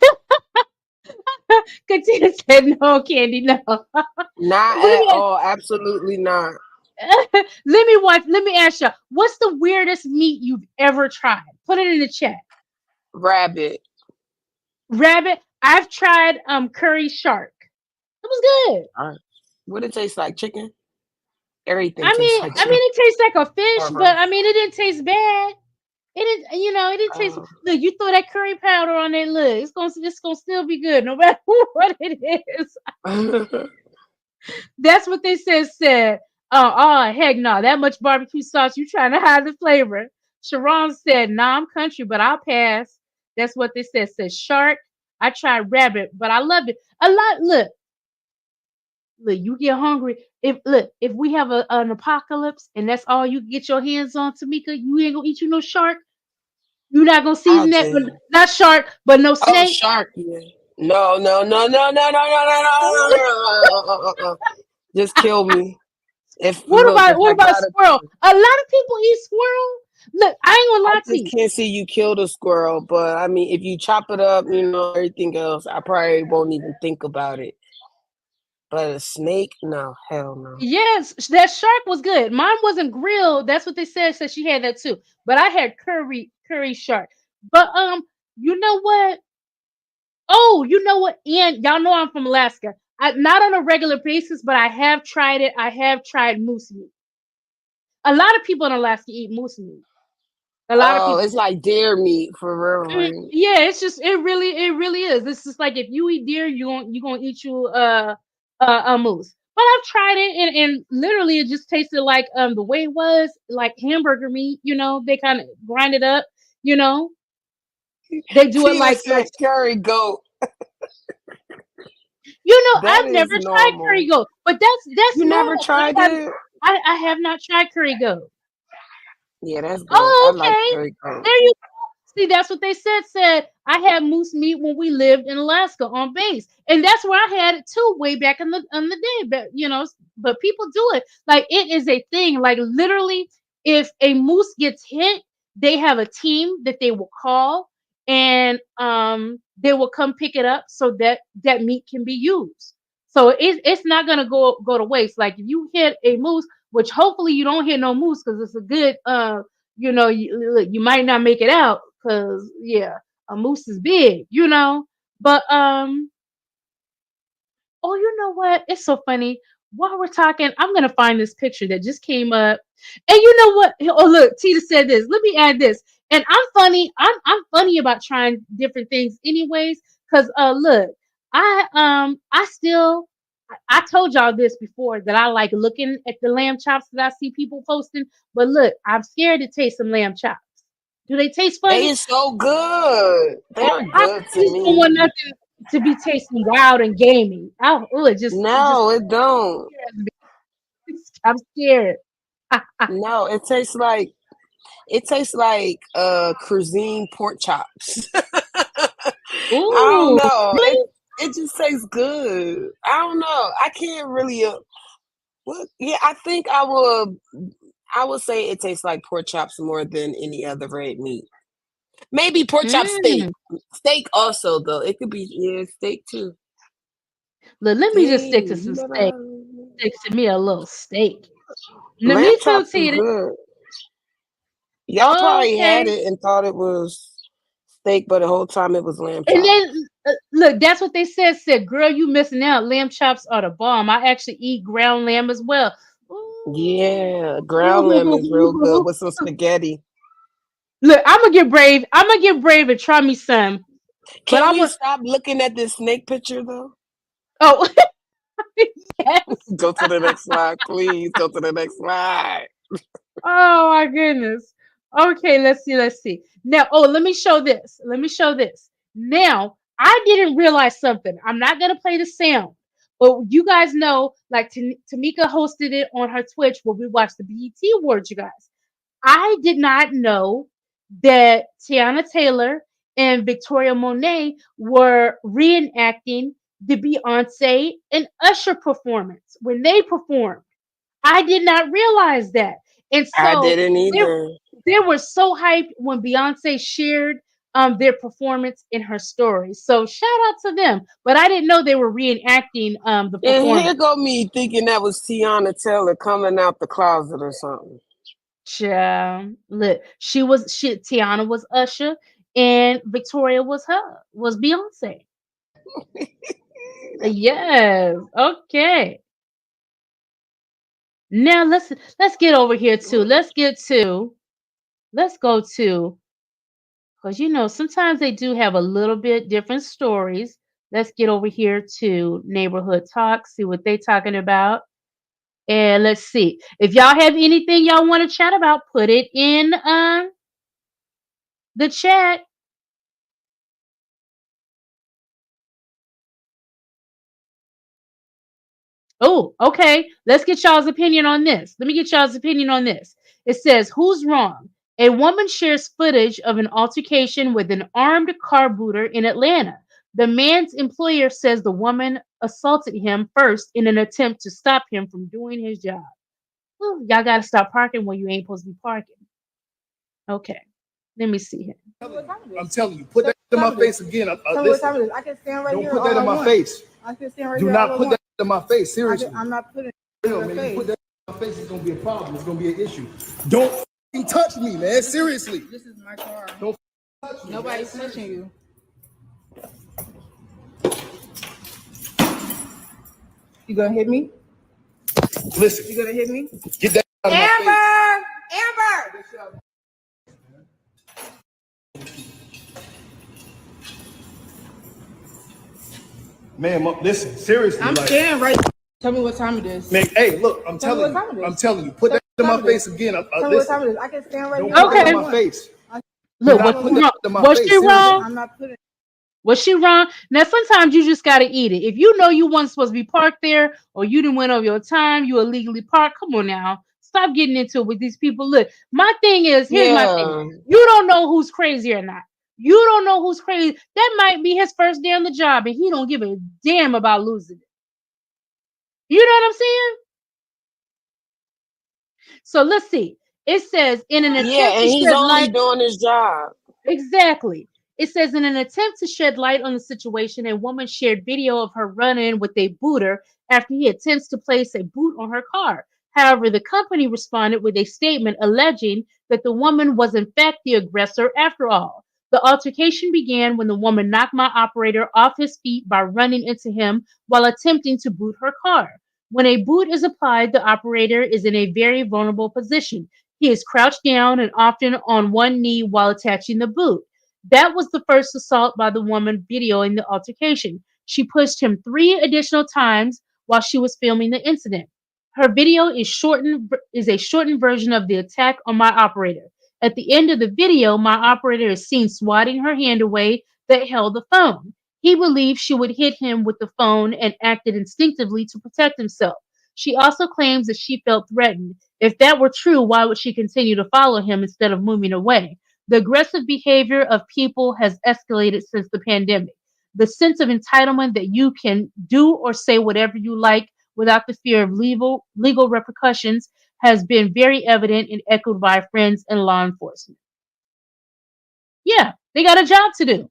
Katina said no, Candy, no. Not Let at me all. Absolutely not. let me ask you, what's the weirdest meat you've ever tried? Put it in the chat. Rabbit. Rabbit. I've tried curry shark. It was good. All right. What it tastes like? Chicken? Everything I tastes mean, like I chicken. mean, it tastes like a fish, Uh-huh. but I mean, it didn't taste bad. It didn't, it didn't taste. Oh. Look, you throw that curry powder on that. Look, it's gonna still be good, no matter what it is. That's what they said. Oh heck no, that much barbecue sauce, you trying to hide the flavor. Sharon said, nah, I'm country, but I'll pass. That's what they said. Said shark. I tried rabbit, but I loved it. A lot. Look, you get hungry. If we have an apocalypse and that's all you get your hands on, Tamika, you ain't gonna eat you no shark. You're not gonna I'll season that, but do. not shark, but no Oh, snake. shark. Yeah. No. Just kill me. What If I about gotta, squirrel? A lot of people eat squirrel. Look, I ain't gonna I lie to just you. can't see you kill the squirrel. But I mean, if you chop it up, everything else, I probably won't even think about it. But a snake, no, hell no. Yes, that shark was good. Mine wasn't grilled. That's what they said. Said she had that too. But I had curry shark. But you know what? Oh, you know what? And y'all know I'm from Alaska. Not on a regular basis, but I have tried it. I have tried moose meat. A lot of people in Alaska eat moose meat. A lot of Oh, people. it's like deer meat for real, right? Yeah, it's just it really is. It's just like if you eat deer, you gonna eat you a moose. But I've tried it and literally it just tasted like the way it was like hamburger meat. They kind of grind it up. You know, they do it Tina like said curry goat. That I've is never tried curry normal. goat, but that's You never normal. tried it? I have not tried curry goat. Yeah, that's good. I Oh, like okay. curry goat. There you go. See, that's what they said. I had moose meat when we lived in Alaska on base, and that's where I had it too, way back in the day. But people do it like it is a thing. Like literally, if a moose gets hit, they have a team that they will call, and they will come pick it up so that meat can be used. So it's not gonna go to waste. Like if you hit a moose, which hopefully you don't hit no moose because it's a good you might not make it out because a moose is big, but oh, you know what, it's so funny. While we're talking, I'm gonna find this picture that just came up, and you know what, oh look, Tita said this, let me add this. And I'm funny about trying different things anyways, because look, I told y'all this before that I like looking at the lamb chops that I see people posting, but look, I'm scared to taste some lamb chops. Do they taste They funny? is so good. They are I good to just don't want me. nothing to be tasting wild and gamey. It just No, it don't. scares me. I'm scared. No, it tastes like cuisine pork chops. I don't Ooh, know. really? It just tastes good. I don't know. I can't really. Yeah, I think I would say it tastes like pork chops more than any other red meat. Maybe pork chop steak. Mm. Steak also though. It could be steak too. Look, let me just stick Dang, to you some never steak. Stick to me a little steak. Now, lamb me too, chops is Tina. good. Y'all probably had Okay. it and thought it was steak, but the whole time it was lamb And chops. then look, that's what they said. Said, girl, you missing out. Lamb chops are the bomb. I actually eat ground lamb as well. Yeah, ground lamb is real good Ooh. with some spaghetti. Look, I'm gonna get brave. I'm gonna get brave and try me some. But Can I we want. stop looking at this snake picture though? Oh, yes. Go to the next slide, please. Go to the next slide. Oh my goodness. Okay, let's see. Let's see. Now, oh, let me show this. Let me show this. Now, I didn't realize something. I'm not gonna play the sound, but you guys know, like Tamika hosted it on her Twitch where we watched the BET Awards. You guys, I did not know that Tiana Taylor and Victoria Monet were reenacting the Beyonce and Usher performance when they performed. I did not realize that. And I so didn't they, either. they were so hyped when Beyonce shared their performance in her story. So shout out to them. But I didn't know they were reenacting the And here performance. go me thinking that was Tiana Taylor coming out the closet or something. Look, Tiana was Usher and Victoria was Beyonce. Yes. Okay. Now let's get over here too. Let's go to because sometimes they do have a little bit different stories. Let's get over here to neighborhood talk, see what they talking about. And let's see. If y'all have anything y'all want to chat about, put it in the chat. Oh, okay. Let's get y'all's opinion on this. Let me get y'all's opinion on this. It says, who's wrong? A woman shares footage of an altercation with an armed car booter in Atlanta. The man's employer says the woman assaulted him first in an attempt to stop him from doing his job. Ooh, y'all got to stop parking when you ain't supposed to be parking. Okay. Let me see here. I'm telling you, put that in my face again. Listen, I can stand right don't here. put that in my face. I can stand right Do here. not put that in my face. Seriously. I'm not putting it in Real, your man. You face. put that in my face, it's gonna be a problem. It's gonna be an issue. Don't fucking touch me, man. Seriously. This is my car. Don't touch me. Nobody's touching you. You gonna hit me? Listen. You gonna hit me? Get that out of my face. Amber! Man, listen, seriously. I'm standing right. Tell me what time it is. Man, hey, look, I'm Tell me telling what time it you. is. I'm telling you. Put that in my face again. Tell me what time it is. I can stand right Don't here. put that in Okay. my face. Look, Do not put that in my was face. she Seriously. wrong? I'm not putting. Was she wrong? Now, sometimes you just got to eat it. If you know you weren't supposed to be parked there or you didn't went over your time, you illegally parked, come on now. Stop getting into it with these people. Look, my thing is, here's my Yeah. thing. You don't know who's crazy or not. You don't know who's crazy. That might be his first day on the job and he don't give a damn about losing it. You know what I'm saying? So let's see. It says, in an Yeah, attempt and to he's shed only light. doing his job. Exactly. It says, in an attempt to shed light on the situation, a woman shared video of her run-in with a booter after he attempts to place a boot on her car. However, the company responded with a statement alleging that the woman was in fact the aggressor after all. The altercation began when the woman knocked my operator off his feet by running into him while attempting to boot her car. When a boot is applied, the operator is in a very vulnerable position. He is crouched down and often on one knee while attaching the boot. That was the first assault by the woman videoing the altercation. She pushed him 3 additional times while she was filming the incident. Her video is a shortened version of the attack on my operator. At the end of the video, my operator is seen swatting her hand away that held the phone. He believed she would hit him with the phone and acted instinctively to protect himself. She also claims that she felt threatened. If that were true, why would she continue to follow him instead of moving away? The aggressive behavior of people has escalated since the pandemic. The sense of entitlement that you can do or say whatever you like without the fear of legal repercussions has been very evident and echoed by friends and law enforcement. Yeah, they got a job to do.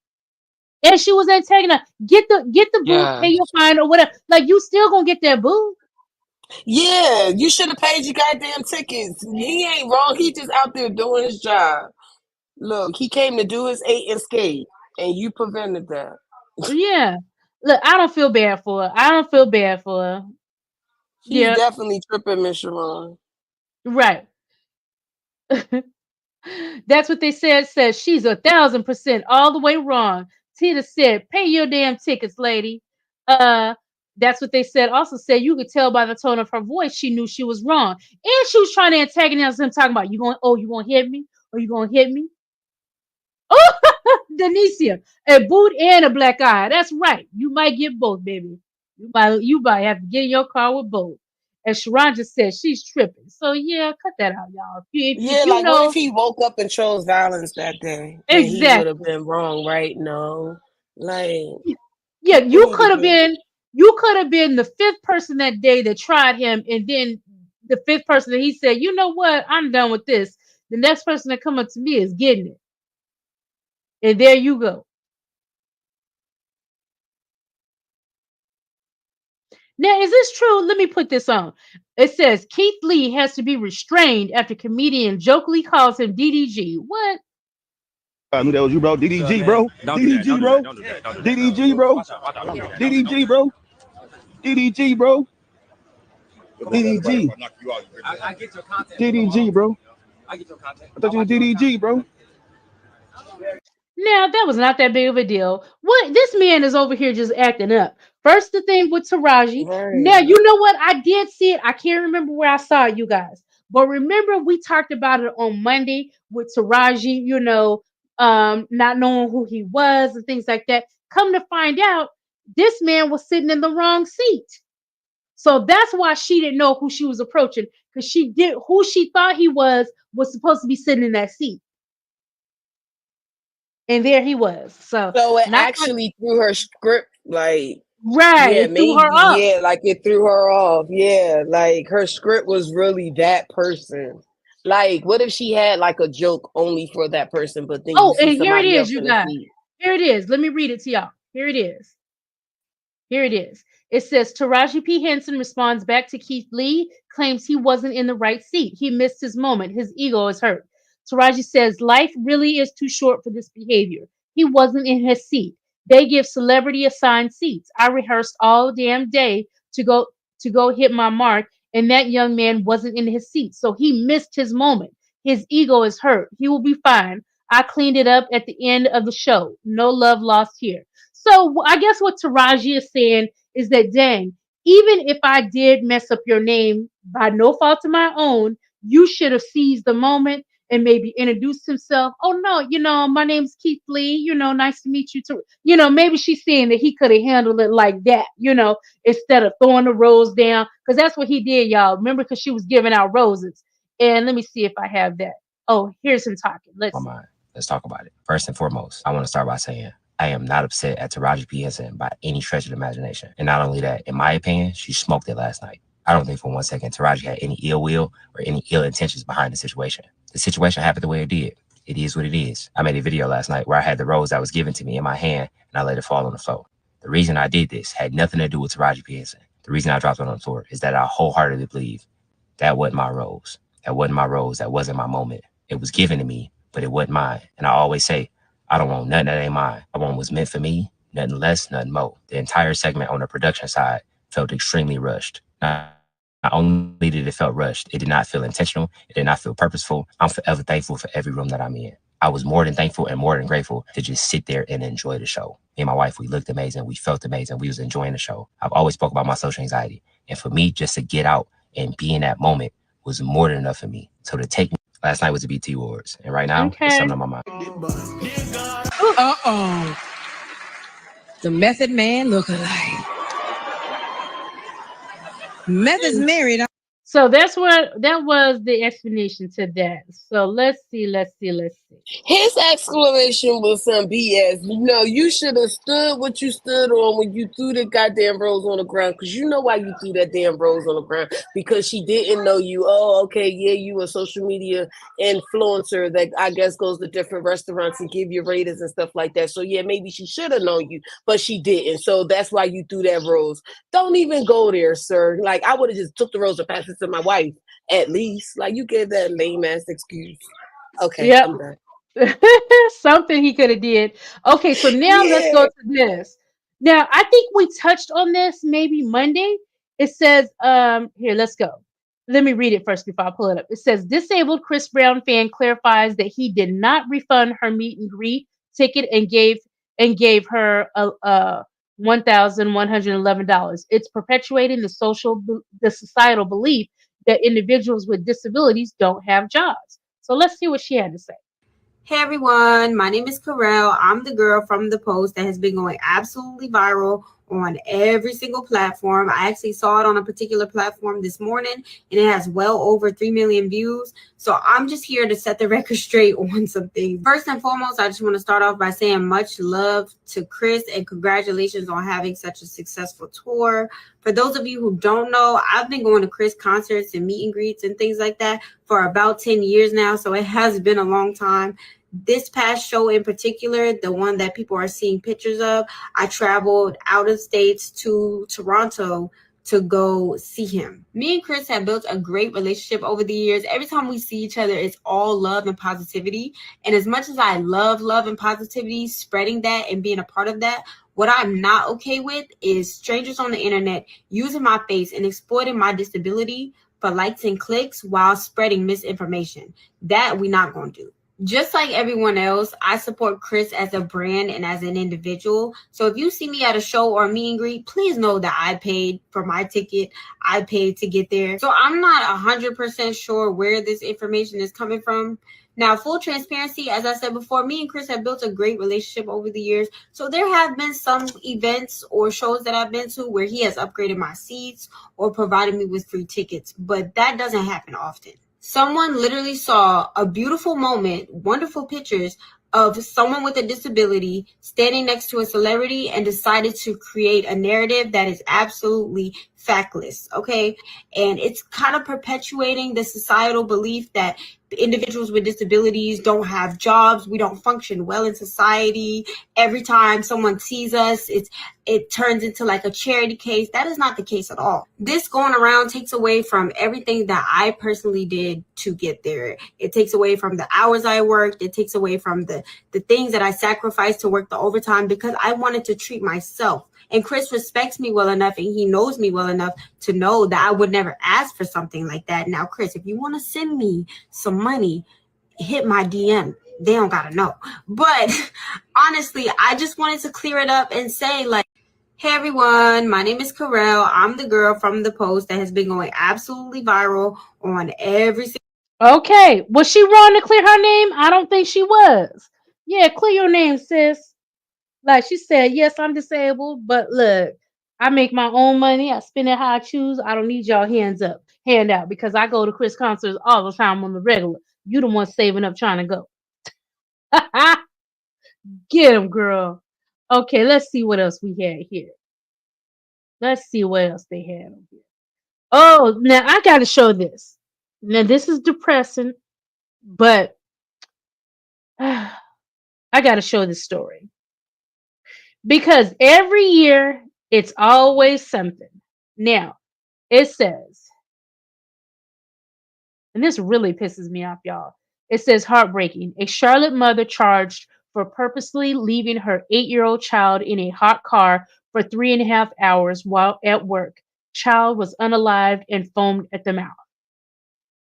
And she was antagonized. Get the boot, pay Yeah. your fine or whatever. Like you still gonna get that boot. Yeah, you should have paid your goddamn tickets. He ain't wrong. He just out there doing his job. Look, he came to do his 8 and skate, and you prevented that. Yeah. Look, I don't feel bad for her. I don't feel bad for her. She's Yeah, definitely tripping, Miss Sharon. right. That's what they said. Says she's 1,000% all the way wrong. Tina said, "Pay your damn tickets, lady." Uh, that's what they said. Also said you could tell by the tone of her voice she knew she was wrong, and she was trying to antagonize him, talking about you gonna hit me, or you gonna hit me. Oh, Denicia, a boot and a black eye. That's right. You might get both, baby. You might have to get in your car with both. And Sharon just said she's tripping. So yeah, cut that out, y'all. If Yeah, you like what if know he woke up and chose violence that day, and he would have exactly. been wrong, right? No, like Yeah, it would have been. you could have been the fifth person that day that tried him, and then the fifth person that he said, you know what, I'm done with this. The next person that come up to me is getting it. And there you go. Now, is this true? Let me put this on. It says Keith Lee has to be restrained after comedian jokingly calls him DDG. What? I knew that was you, bro. DDG, bro. DDG, bro. DDG, bro. DDG, bro. DDG, bro. DDG. I get your content. DDG, bro. I get your content. I thought you were DDG, bro. Now, that was not that big of a deal. What this man is over here just acting up. First, the thing with Taraji. Now, Right. you know what? I did see it. I can't remember where I saw it, you guys. But remember, we talked about it on Monday with Taraji, not knowing who he was and things like that. Come to find out, this man was sitting in the wrong seat. So that's why she didn't know who she was approaching, because who she thought he was supposed to be sitting in that seat. And there he was. So So it not actually threw her script, like, right. yeah, It threw her maybe, off. yeah, like it threw her off. Yeah, like her script was really that person. Like, what if she had like a joke only for that person, but then you Oh, see and here it somebody is, else you in the guys. seat? Here it is. Let me read it to y'all. Here it is. Here it is. It says Taraji P. Henson responds back to Keith Lee, claims he wasn't in the right seat. He missed his moment. His ego is hurt. Taraji says life really is too short for this behavior. He wasn't in his seat. They give celebrity assigned seats. I rehearsed all damn day to go hit my mark, and that young man wasn't in his seat. So he missed his moment. His ego is hurt. He will be fine. I cleaned it up at the end of the show. No love lost here. So I guess what Taraji is saying is that, dang, even if I did mess up your name by no fault of my own, you should have seized the moment and maybe introduced himself. Oh no, my name's Keith Lee. Nice to meet you too. Maybe she's saying that he could have handled it like that. Instead of throwing the rose down, because that's what he did, y'all. Remember, because she was giving out roses. And let me see if I have that. Oh, here's him talking. Let's see. Let's talk about it. First and foremost, I want to start by saying I am not upset at Taraji P. Henson by any stretch of the imagination. And not only that, in my opinion, she smoked it last night. I don't think for 1 second Taraji had any ill will or any ill intentions behind the situation. The situation happened the way it did. It is what it is. I made a video last night where I had the rose that was given to me in my hand and I let it fall on the floor. The reason I did this had nothing to do with Taraji P. Henson. The reason I dropped it on the floor is that I wholeheartedly believe that wasn't my rose. That wasn't my rose. That wasn't my moment. It was given to me, but it wasn't mine. And I always say, I don't want nothing that ain't mine. I want what's meant for me, nothing less, nothing more. The entire segment on the production side felt extremely rushed. Not only did it feel rushed, it did not feel intentional. It did not feel purposeful. I'm forever thankful for every room that I'm in. I was more than thankful and more than grateful to just sit there and enjoy the show. Me and my wife, we looked amazing. We felt amazing. We was enjoying the show. I've always spoke about my social anxiety. And for me, just to get out and be in that moment was more than enough for me. So to take me, last night was the BT Awards. And right now, it's something on my mind. Uh-oh. The Method Man look-alike. Method's married. So that's what that was the explanation to that. So let's see. His exclamation was some BS. No, you should have stood what you stood on when you threw the goddamn rose on the ground. Because you know why you threw that damn rose on the ground. Because she didn't know you. Oh, okay, yeah, you a social media influencer that I guess goes to different restaurants and give you ratings and stuff like that. So yeah, maybe she should have known you, but she didn't. So that's why you threw that rose. Don't even go there, sir. Like I would have just took the rose and passed it to my wife at least. Like you gave that lame ass excuse. Okay, Yep. I'm done. Something he could have did. Okay, so now let's go Yeah. to this. Now I think we touched on this maybe Monday. It says, here, let's go. Let me read it first before I pull it up. It says disabled Chris Brown fan clarifies that he did not refund her meet and greet ticket and gave her a $1,111. It's perpetuating the societal belief that individuals with disabilities don't have jobs. So let's see what she had to say. Hey everyone, my name is Karel. I'm the girl from the post that has been going absolutely viral on every single platform. I actually saw it on a particular platform this morning and it has well over 3 million views. So I'm just here to set the record straight on some things. First and foremost, I just want to start off by saying much love to Chris and congratulations on having such a successful tour. For those of you who don't know, I've been going to Chris concerts and meet and greets and things like that for about 10 years now. So it has been a long time. This past show in particular, the one that people are seeing pictures of, I traveled out of states to Toronto to go see him. Me and Chris have built a great relationship over the years. Every time we see each other, it's all love and positivity. And as much as I love and positivity, spreading that and being a part of that, what I'm not okay with is strangers on the internet using my face and exploiting my disability for likes and clicks while spreading misinformation. That we're not going to do. Just like everyone else, I support Chris as a brand and as an individual. So if you see me at a show or a meet and greet, please know that I paid for my ticket. I paid to get there. So I'm not 100% sure where this information is coming from. Now, full transparency, as I said before, me and Chris have built a great relationship over the years. So there have been some events or shows that I've been to where he has upgraded my seats or provided me with free tickets, but that doesn't happen often. Someone literally saw a beautiful moment, wonderful pictures of someone with a disability standing next to a celebrity and decided to create a narrative that is absolutely factless, okay? And it's kind of perpetuating the societal belief that individuals with disabilities don't have jobs, we don't function well in society. Every time someone sees us, it turns into like a charity case. That is not the case at all. This going around takes away from everything that I personally did to get there. It takes away from the hours I worked. It takes away from the things that I sacrificed to work the overtime because I wanted to treat myself. And Chris respects me well enough and he knows me well enough to know that I would never ask for something like that. Now, Chris, if you want to send me some money, hit my DM. They don't gotta know. But honestly, I just wanted to clear it up and say, like, hey everyone, my name is Karel. I'm the girl from the post that has been going absolutely viral on every single. Okay, was she wrong to clear her name? I don't think she was. Yeah, clear your name, sis. Like she said, yes, I'm disabled, but look, I make my own money. I spend it how I choose. I don't need y'all hand out because I go to Chris concerts all the time on the regular. You the one saving up trying to go. Get him, girl. Okay, let's see what else we had here. Let's see what else they had on here. Oh, now I got to show this. Now this is depressing, but I got to show this story. Because every year it's always something. Now, it says, and this really pisses me off, y'all. It says heartbreaking. A Charlotte mother charged for purposely leaving her 8-year-old child in a hot car for 3.5 hours while at work. Child was unalived and foamed at the mouth.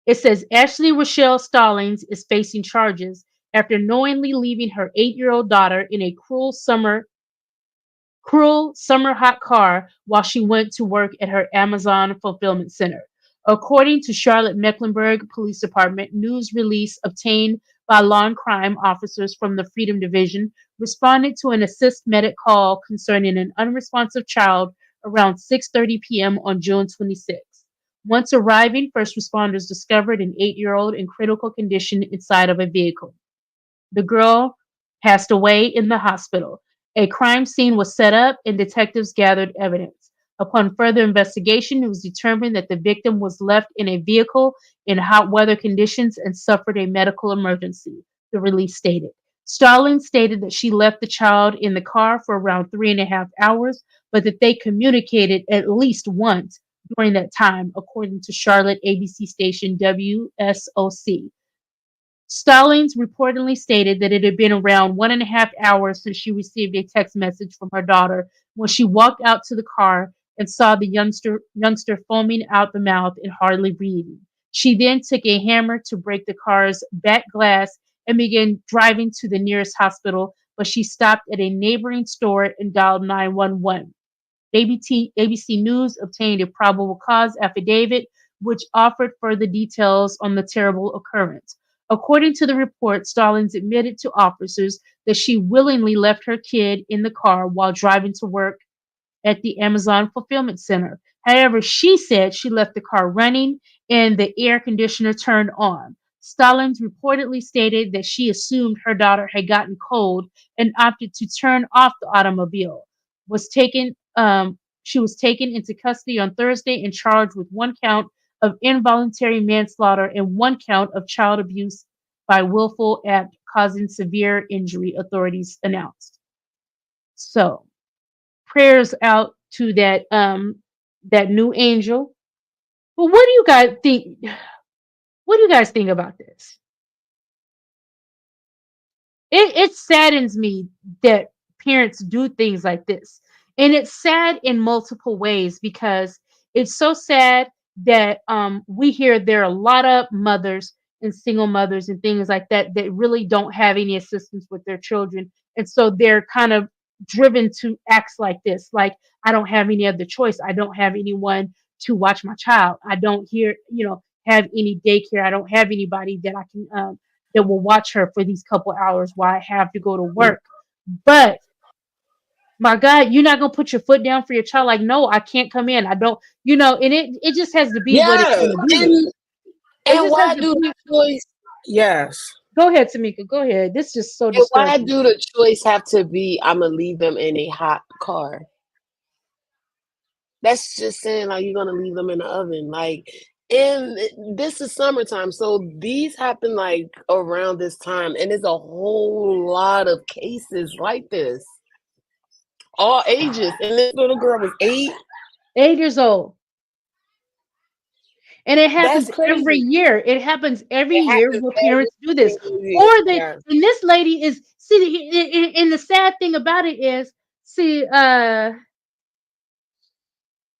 It says Ashley Rochelle Stallings is facing charges after knowingly leaving her 8-year-old daughter in a cruel summer hot car while she went to work at her Amazon fulfillment center. According to Charlotte Mecklenburg Police Department, news release obtained by law and crime officers from the Freedom Division responded to an assist medic call concerning an unresponsive child around 6:30 p.m. on June 26. Once arriving, first responders discovered an 8-year-old in critical condition inside of a vehicle. The girl passed away in the hospital. A crime scene was set up and detectives gathered evidence. Upon further investigation, it was determined that the victim was left in a vehicle in hot weather conditions and suffered a medical emergency, the release stated. Stallings stated that she left the child in the car for around 3.5 hours, but that they communicated at least once during that time, according to Charlotte ABC station WSOC. Stallings reportedly stated that it had been around 1.5 hours since she received a text message from her daughter when she walked out to the car and saw the youngster foaming out the mouth and hardly breathing. She then took a hammer to break the car's back glass and began driving to the nearest hospital, but she stopped at a neighboring store and dialed 911. ABC News obtained a probable cause affidavit, which offered further details on the terrible occurrence. According to the report, Stallings admitted to officers that she willingly left her kid in the car while driving to work at the Amazon fulfillment center. However, she said she left the car running and the air conditioner turned on. Stallings reportedly stated that she assumed her daughter had gotten cold and opted to turn off the automobile. She was taken into custody on Thursday and charged with 1 count of involuntary manslaughter and 1 count of child abuse by willful act causing severe injury, authorities announced. So, prayers out to that new angel. But what do you guys think? What do you guys think about this? It saddens me that parents do things like this. And it's sad in multiple ways because it's so sad that we hear there are a lot of mothers and single mothers and things like that that really don't have any assistance with their children. And so they're kind of driven to acts like this. Like, I don't have any other choice. I don't have anyone to watch my child. I don't have any daycare. I don't have anybody that I can that will watch her for these couple hours while I have to go to work. But my God, you're not gonna put your foot down for your child. Like, no, I can't come in. I don't, and it just has to be what it's Yeah, gonna be. and why do the choice? Yes. Go ahead, Tamika. Go ahead. This is just so And why disturbing. do the choice have to be I'm gonna leave them in a hot car? That's just saying like you're gonna leave them in the oven. Like, and this is summertime, so these happen like around this time, and there's a whole lot of cases like this, all ages. And this little girl was 8. 8 years old. And it happens That's crazy. every year. It happens every It year happens when every parents do this. single year. Or they, Yes. and this lady is, see, and the sad thing about it is, see, I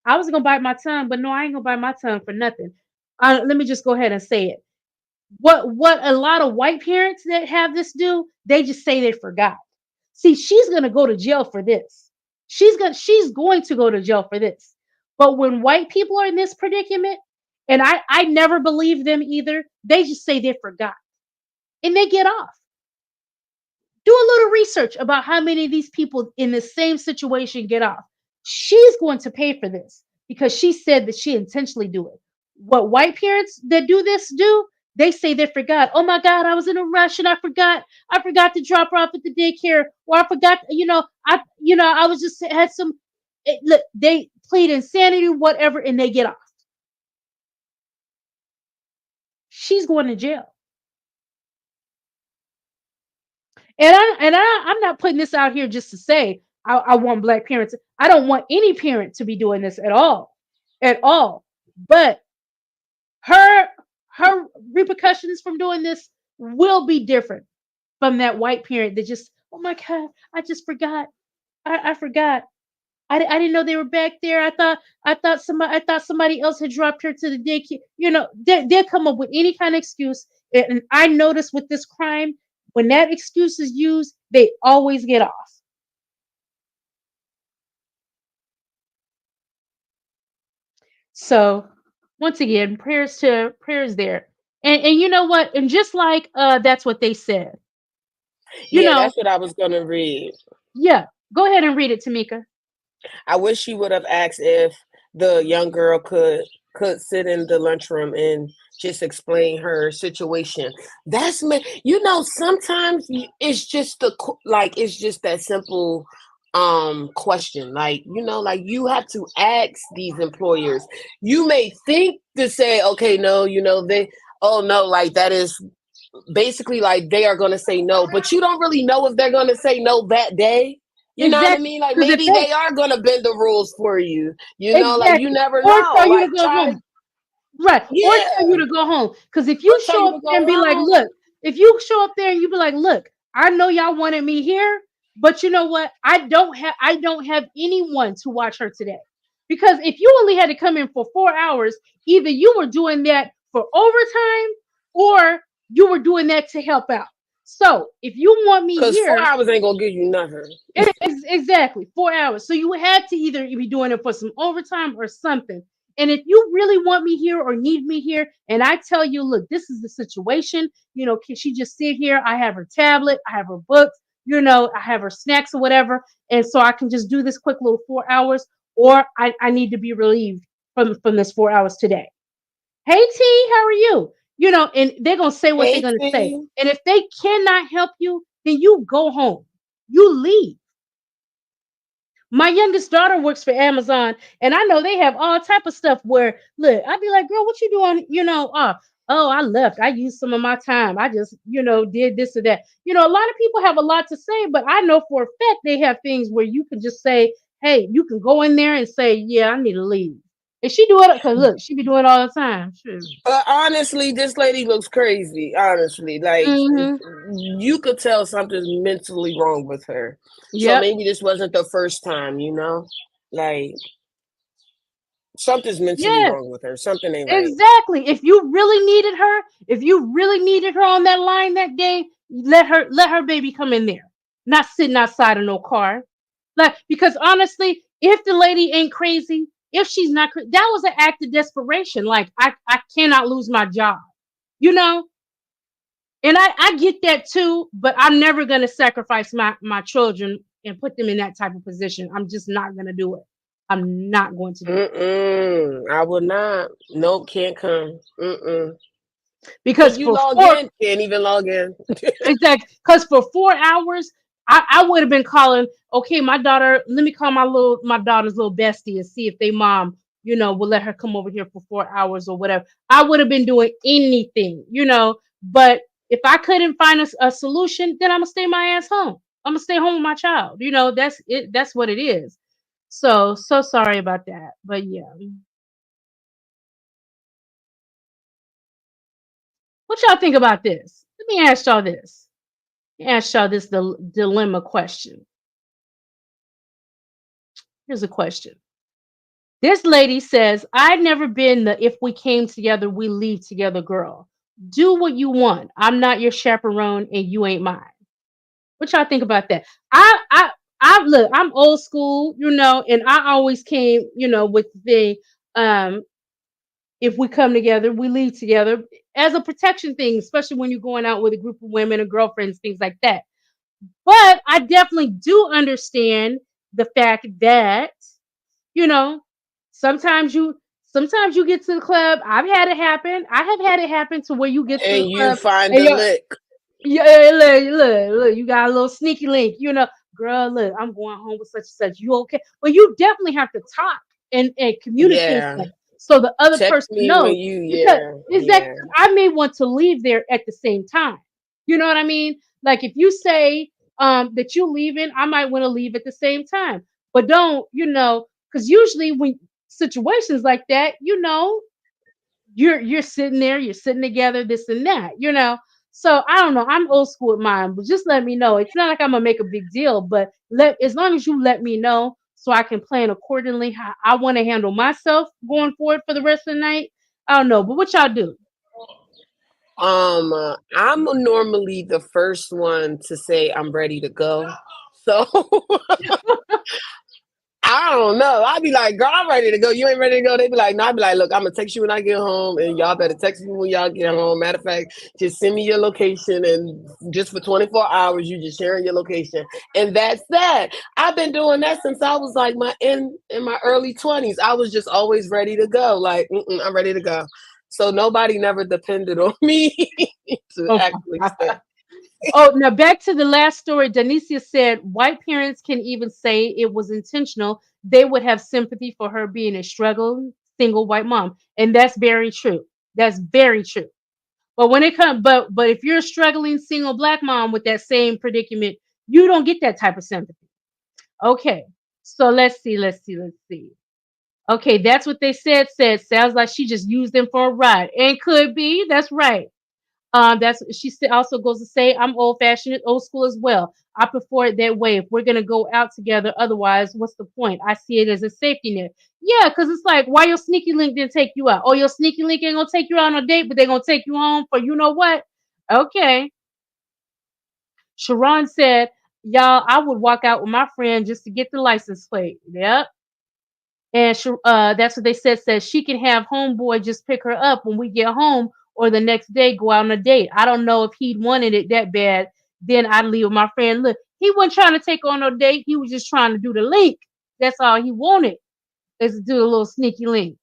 was gonna bite my tongue, but no, I ain't gonna bite my tongue for nothing. Let me just go ahead and say it. What a lot of white parents that have this do, they just say they forgot. See, she's gonna go to jail for this. She's going to go to jail for this. But when white people are in this predicament, and I never believe them either, they just say they forgot. And they get off. Do a little research about how many of these people in the same situation get off. She's going to pay for this because she said that she intentionally do it. What white parents that do this do, they say they forgot. Oh my God, I was in a rush and I forgot to drop her off at the daycare, or I forgot, I was just had some. Look, they plead insanity, whatever, and they get off. She's going to jail. And I'm not putting this out here just to say I want black parents. I don't want any parent to be doing this at all. But her repercussions from doing this will be different from that white parent that just, oh my God, I just forgot. I forgot. I didn't know they were back there. I thought somebody else had dropped her to the daycare. They'll come up with any kind of excuse. And I noticed with this crime, when that excuse is used, they always get off. So once again, prayers there. And you know what? And just like that's what they said. That's what I was gonna read. Yeah, go ahead and read it, Tamika. I wish she would have asked if the young girl could could sit in the lunchroom and just explain her situation. That's me. Sometimes it's just it's just that simple question. Like you have to ask these employers. You may think to say, okay, no, like that is basically like they are going to say no, but you don't really know if they're going to say no that day. You know what I mean? Like maybe they are going to bend the rules for you. Like you never know. Or tell you Like to go home. Right. Yeah. Or tell you to go home. Because if you show up there and be like, look, if you show up there and you be like, look, I know y'all wanted me here, but you know what? I don't have anyone to watch her today. Because if you only had to come in for 4 hours, either you were doing that for overtime or you were doing that to help out. So if you want me here, 4 hours ain't gonna give you nothing. Exactly 4 hours. So you had to either be doing it for some overtime or something. And if you really want me here or need me here, and I tell you, look, this is the situation, can she just sit here? I have her tablet, I have her books, I have her snacks or whatever. And so I can just do this quick little 4 hours, or I need to be relieved from this 4 hours today. Hey T, how are you? And they're going to say what they're going to say. And if they cannot help you, then you go home. You leave. My youngest daughter works for Amazon, and I know they have all type of stuff where, look, I'd be like, girl, what you doing? I left. I used some of my time. I just, did this or that. A lot of people have a lot to say, but I know for a fact they have things where you can just say, hey, you can go in there and say, yeah, I need to leave. And she do it because look, she be doing it all the time. Sure. Honestly, this lady looks crazy. Honestly, like you could tell something's mentally wrong with her. So maybe this wasn't the first time. Like something's mentally wrong with her. Something ain't right. Exactly. If you really needed her on that line that day, let her baby come in there, not sitting outside of no car. Like, because honestly, if the lady ain't crazy. If she's not, that was an act of desperation. Like, I cannot lose my job, And I get that too, but I'm never going to sacrifice my children and put them in that type of position. I'm just not going to do it. I'm not going to do it. I will not. Nope, can't come. Because you can't even log in. Exactly. Because for 4 hours, I would have been calling, okay, my daughter, let me call my daughter's little bestie and see if they mom, will let her come over here for 4 hours or whatever. I would have been doing anything, but if I couldn't find a solution, then I'm gonna stay my ass home. I'm gonna stay home with my child. That's it. That's what it is. So sorry about that. But yeah. What y'all think about this? Let me ask y'all this. The dilemma question. Here's a question. This lady says, I've never been the if we came together, we leave together girl. Do what you want. I'm not your chaperone and you ain't mine. What y'all think about that? I look, I'm old school, and I always came, with the if we come together, we leave together as a protection thing, especially when you're going out with a group of women or girlfriends, things like that. But I definitely do understand the fact that, sometimes you get to the club. I've had it happen. I have had it happen to where you get to the club and you find the lick. Yeah, look, you got a little sneaky link, girl, look, I'm going home with such and such. You okay? But you definitely have to talk and communicate so the other person knows. Exactly. I may want to leave there at the same time. You know what I mean? Like if you say that you're leaving, I might want to leave at the same time. But don't, because usually when situations like that, you're sitting there, you're sitting together, this and that, So I don't know. I'm old school with mine, but just let me know. It's not like I'm gonna make a big deal, but as long as you let me know so I can plan accordingly how I want to handle myself going forward for the rest of the night. I don't know, but what y'all do? I'm normally the first one to say I'm ready to go. So I don't know. I'd be like, girl, I'm ready to go. You ain't ready to go? They be like, no. I'd be like, look, I'm gonna text you when I get home, and y'all better text me when y'all get home. Matter of fact, just send me your location, and just for 24 hours, you just sharing your location, and that's that. I've been doing that since I was like in my early 20s. I was just always ready to go. Like, I'm ready to go. So nobody never depended on me to Oh, actually stay. oh, now back to the last story. Denicia said white parents can even say it was intentional. They would have sympathy for her being a struggling single white mom, and that's very true. That's very true. But when it comes, but if you're a struggling single black mom with that same predicament, you don't get that type of sympathy. Okay, so let's see. Okay, that's what they said. Sounds like she just used them for a ride, and could be. That's right. That's also goes to say I'm old fashioned, old school as well. I prefer it that way. If we're gonna go out together, otherwise, what's the point? I see it as a safety net. Yeah, because it's like, why your sneaky link didn't take you out? Oh, your sneaky link ain't gonna take you out on a date, but they're gonna take you home for you know what? Okay. Sharon said, y'all, I would walk out with my friend just to get the license plate. Yep. And that's what they said. Says she can have homeboy just pick her up when we get home, or the next day go out on a date. I don't know if he'd wanted it that bad. Then I'd leave with my friend. Look, he wasn't trying to take on no date. He was just trying to do the link. That's all he wanted, is to do a little sneaky link.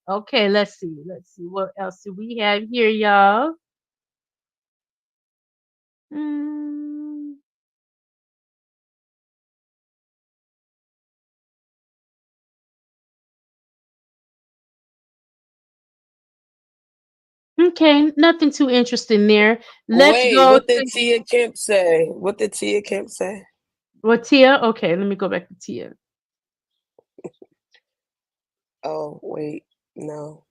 Okay, let's see. Let's see what else do we have here, y'all. Mm. Okay, nothing too interesting there. Let's Wait, go what did to Tia Kemp say? What did Tia Kemp say? what Tia. Okay, let me go back to Tia. Oh, wait, no.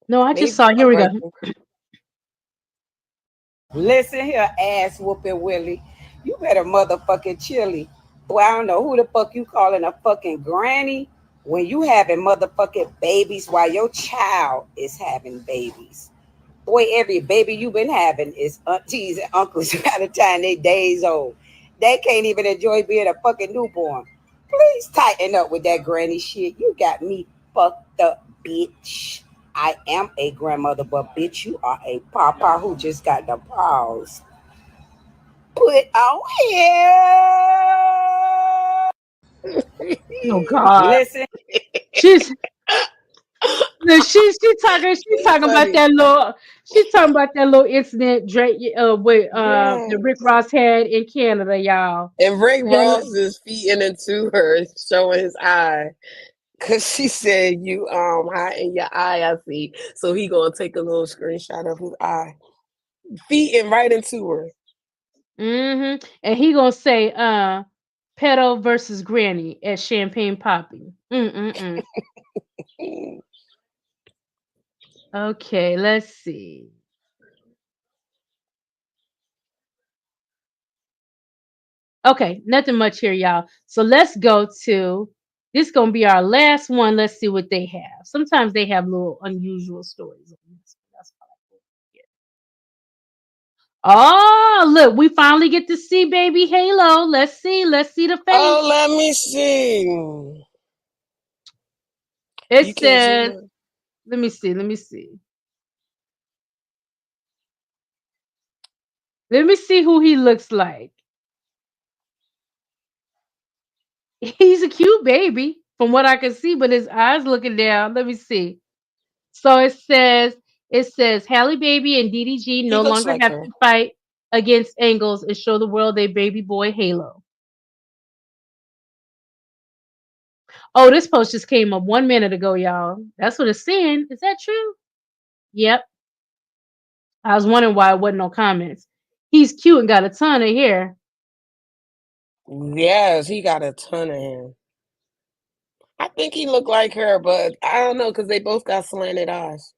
No, I just Maybe saw. Here I'm we go. right. Listen here, ass whooping Willie. You better motherfucking chilly. Boy, I don't know who the fuck you calling a fucking granny when you having motherfucking babies while your child is having babies. Boy, every baby you been having is aunties and uncles by the time they days old. They can't even enjoy being a fucking newborn. Please tighten up with that granny shit. You got me fucked up, bitch. I am a grandmother, but bitch, you are a papa who just got the paws. Put on here. Oh God. Listen. She's she's talking about Funny. that little incident Drake with that Rick Yes. Ross had in Canada, y'all. And Rick That Ross is feeding into her, showing his eye. Cause she said you high in your eye, I see. So he gonna take a little screenshot of his eye. Feeding right into her. Mm-hmm. And he gonna say pedo versus granny at Champagne Poppy. Mm-mm-mm. Okay, let's see. Okay, nothing much here, y'all. So let's go to this. Gonna be our last one. Let's see what they have. Sometimes they have little unusual stories on this. That's what I get. Oh, look, we finally get to see baby Halo. Let's see. Let's see the Oh, face. let me see. It You can't zoom says, in. let me see. Let me see. Let me see who he looks like. He's a cute baby from what I can see, but his eyes looking down. Let me see. So it says Halle Baby and DDG He no looks longer like have her. to fight against angles and show the world their baby boy Halo. Oh, this post just came up 1 minute ago, y'all. That's what it's saying. Is that true? Yep. I was wondering why it wasn't no comments. He's cute and got a ton of hair. Yes, he got a ton of hair. I think he looked like her, but I don't know because they both got slanted eyes.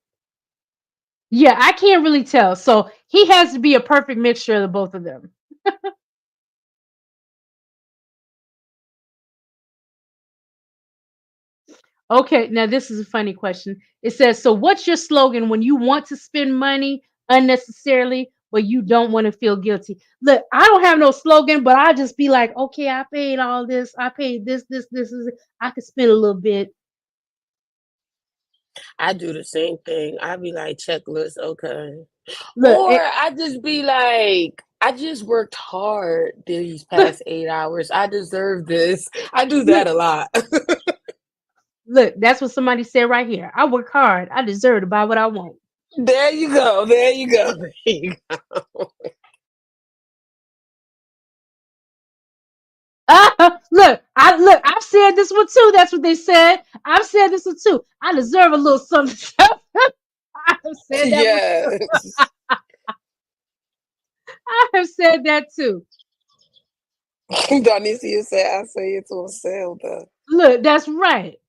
Yeah, I can't really tell. So he has to be a perfect mixture of the both of them. Okay, now this is a funny question. It says, so what's your slogan when you want to spend money unnecessarily, but you don't want to feel guilty. Look, I don't have no slogan, but I just be like, okay, I paid all this. I paid this. I could spend a little bit. I do the same thing. I be like, checklist, okay. Look, Or I just be like, I just worked hard these past 8 hours. I deserve this. I do that a lot. Look, that's what somebody said right here. I work hard. I deserve to buy what I want. There you go. There you go. There you go. I've said this one too. That's what they said. I've said this one too. I deserve a little something. I have said that Yes. I have said that too. Donicia said, I say it to himself, though. Look, that's right.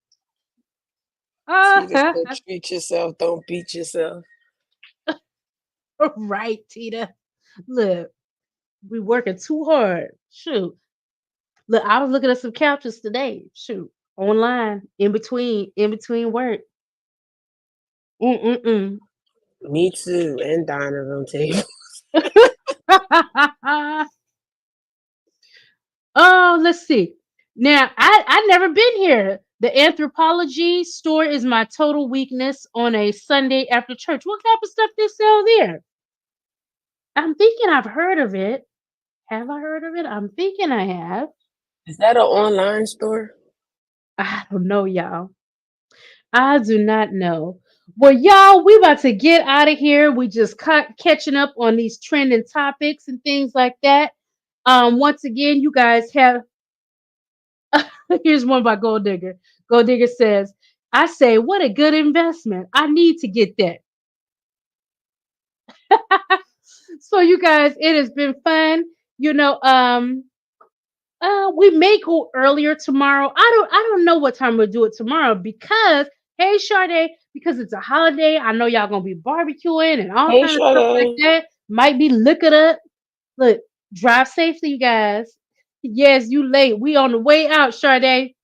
She just said, treat yourself, don't beat yourself. Right, Tita. Look, we working too hard. Shoot. Look, I was looking at some captions today. Shoot, online, in between work. Me too, and diners on table. Oh, let's see. Now, I never been here. The Anthropology store is my total weakness on a Sunday after church. What type of stuff they sell there? I'm thinking I've heard of it. Have I heard of it? I'm thinking I have. Is that an online store? I don't know, y'all. I do not know. Well, y'all, we about to get out of here. We just catching up on these trending topics and things like that. Once again, you guys have. Here's one by Gold Digger. Gold Digger says, "I say, what a good investment. I need to get that." So, you guys, it has been fun. You know, we may go earlier tomorrow. I don't know what time we'll do it tomorrow because hey Sade, because it's a holiday. I know y'all gonna be barbecuing and all Hey, kinds of stuff like Sade. that. Might be looking up. Look, drive safely, you guys. Yes, you late. We on the way out, Sade.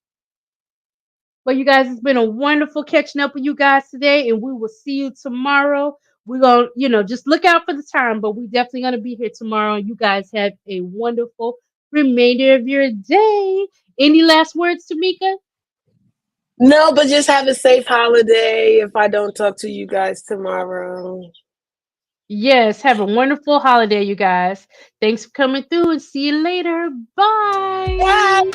But you guys, it's been a wonderful catching up with you guys today, and we will see you tomorrow. We're gonna, just look out for the time, but we definitely gonna be here tomorrow. You guys have a wonderful remainder of your day. Any last words, Tamika? No, but just have a safe holiday if I don't talk to you guys tomorrow. Yes, have a wonderful holiday, you guys. Thanks for coming through and see you later. Bye. Bye.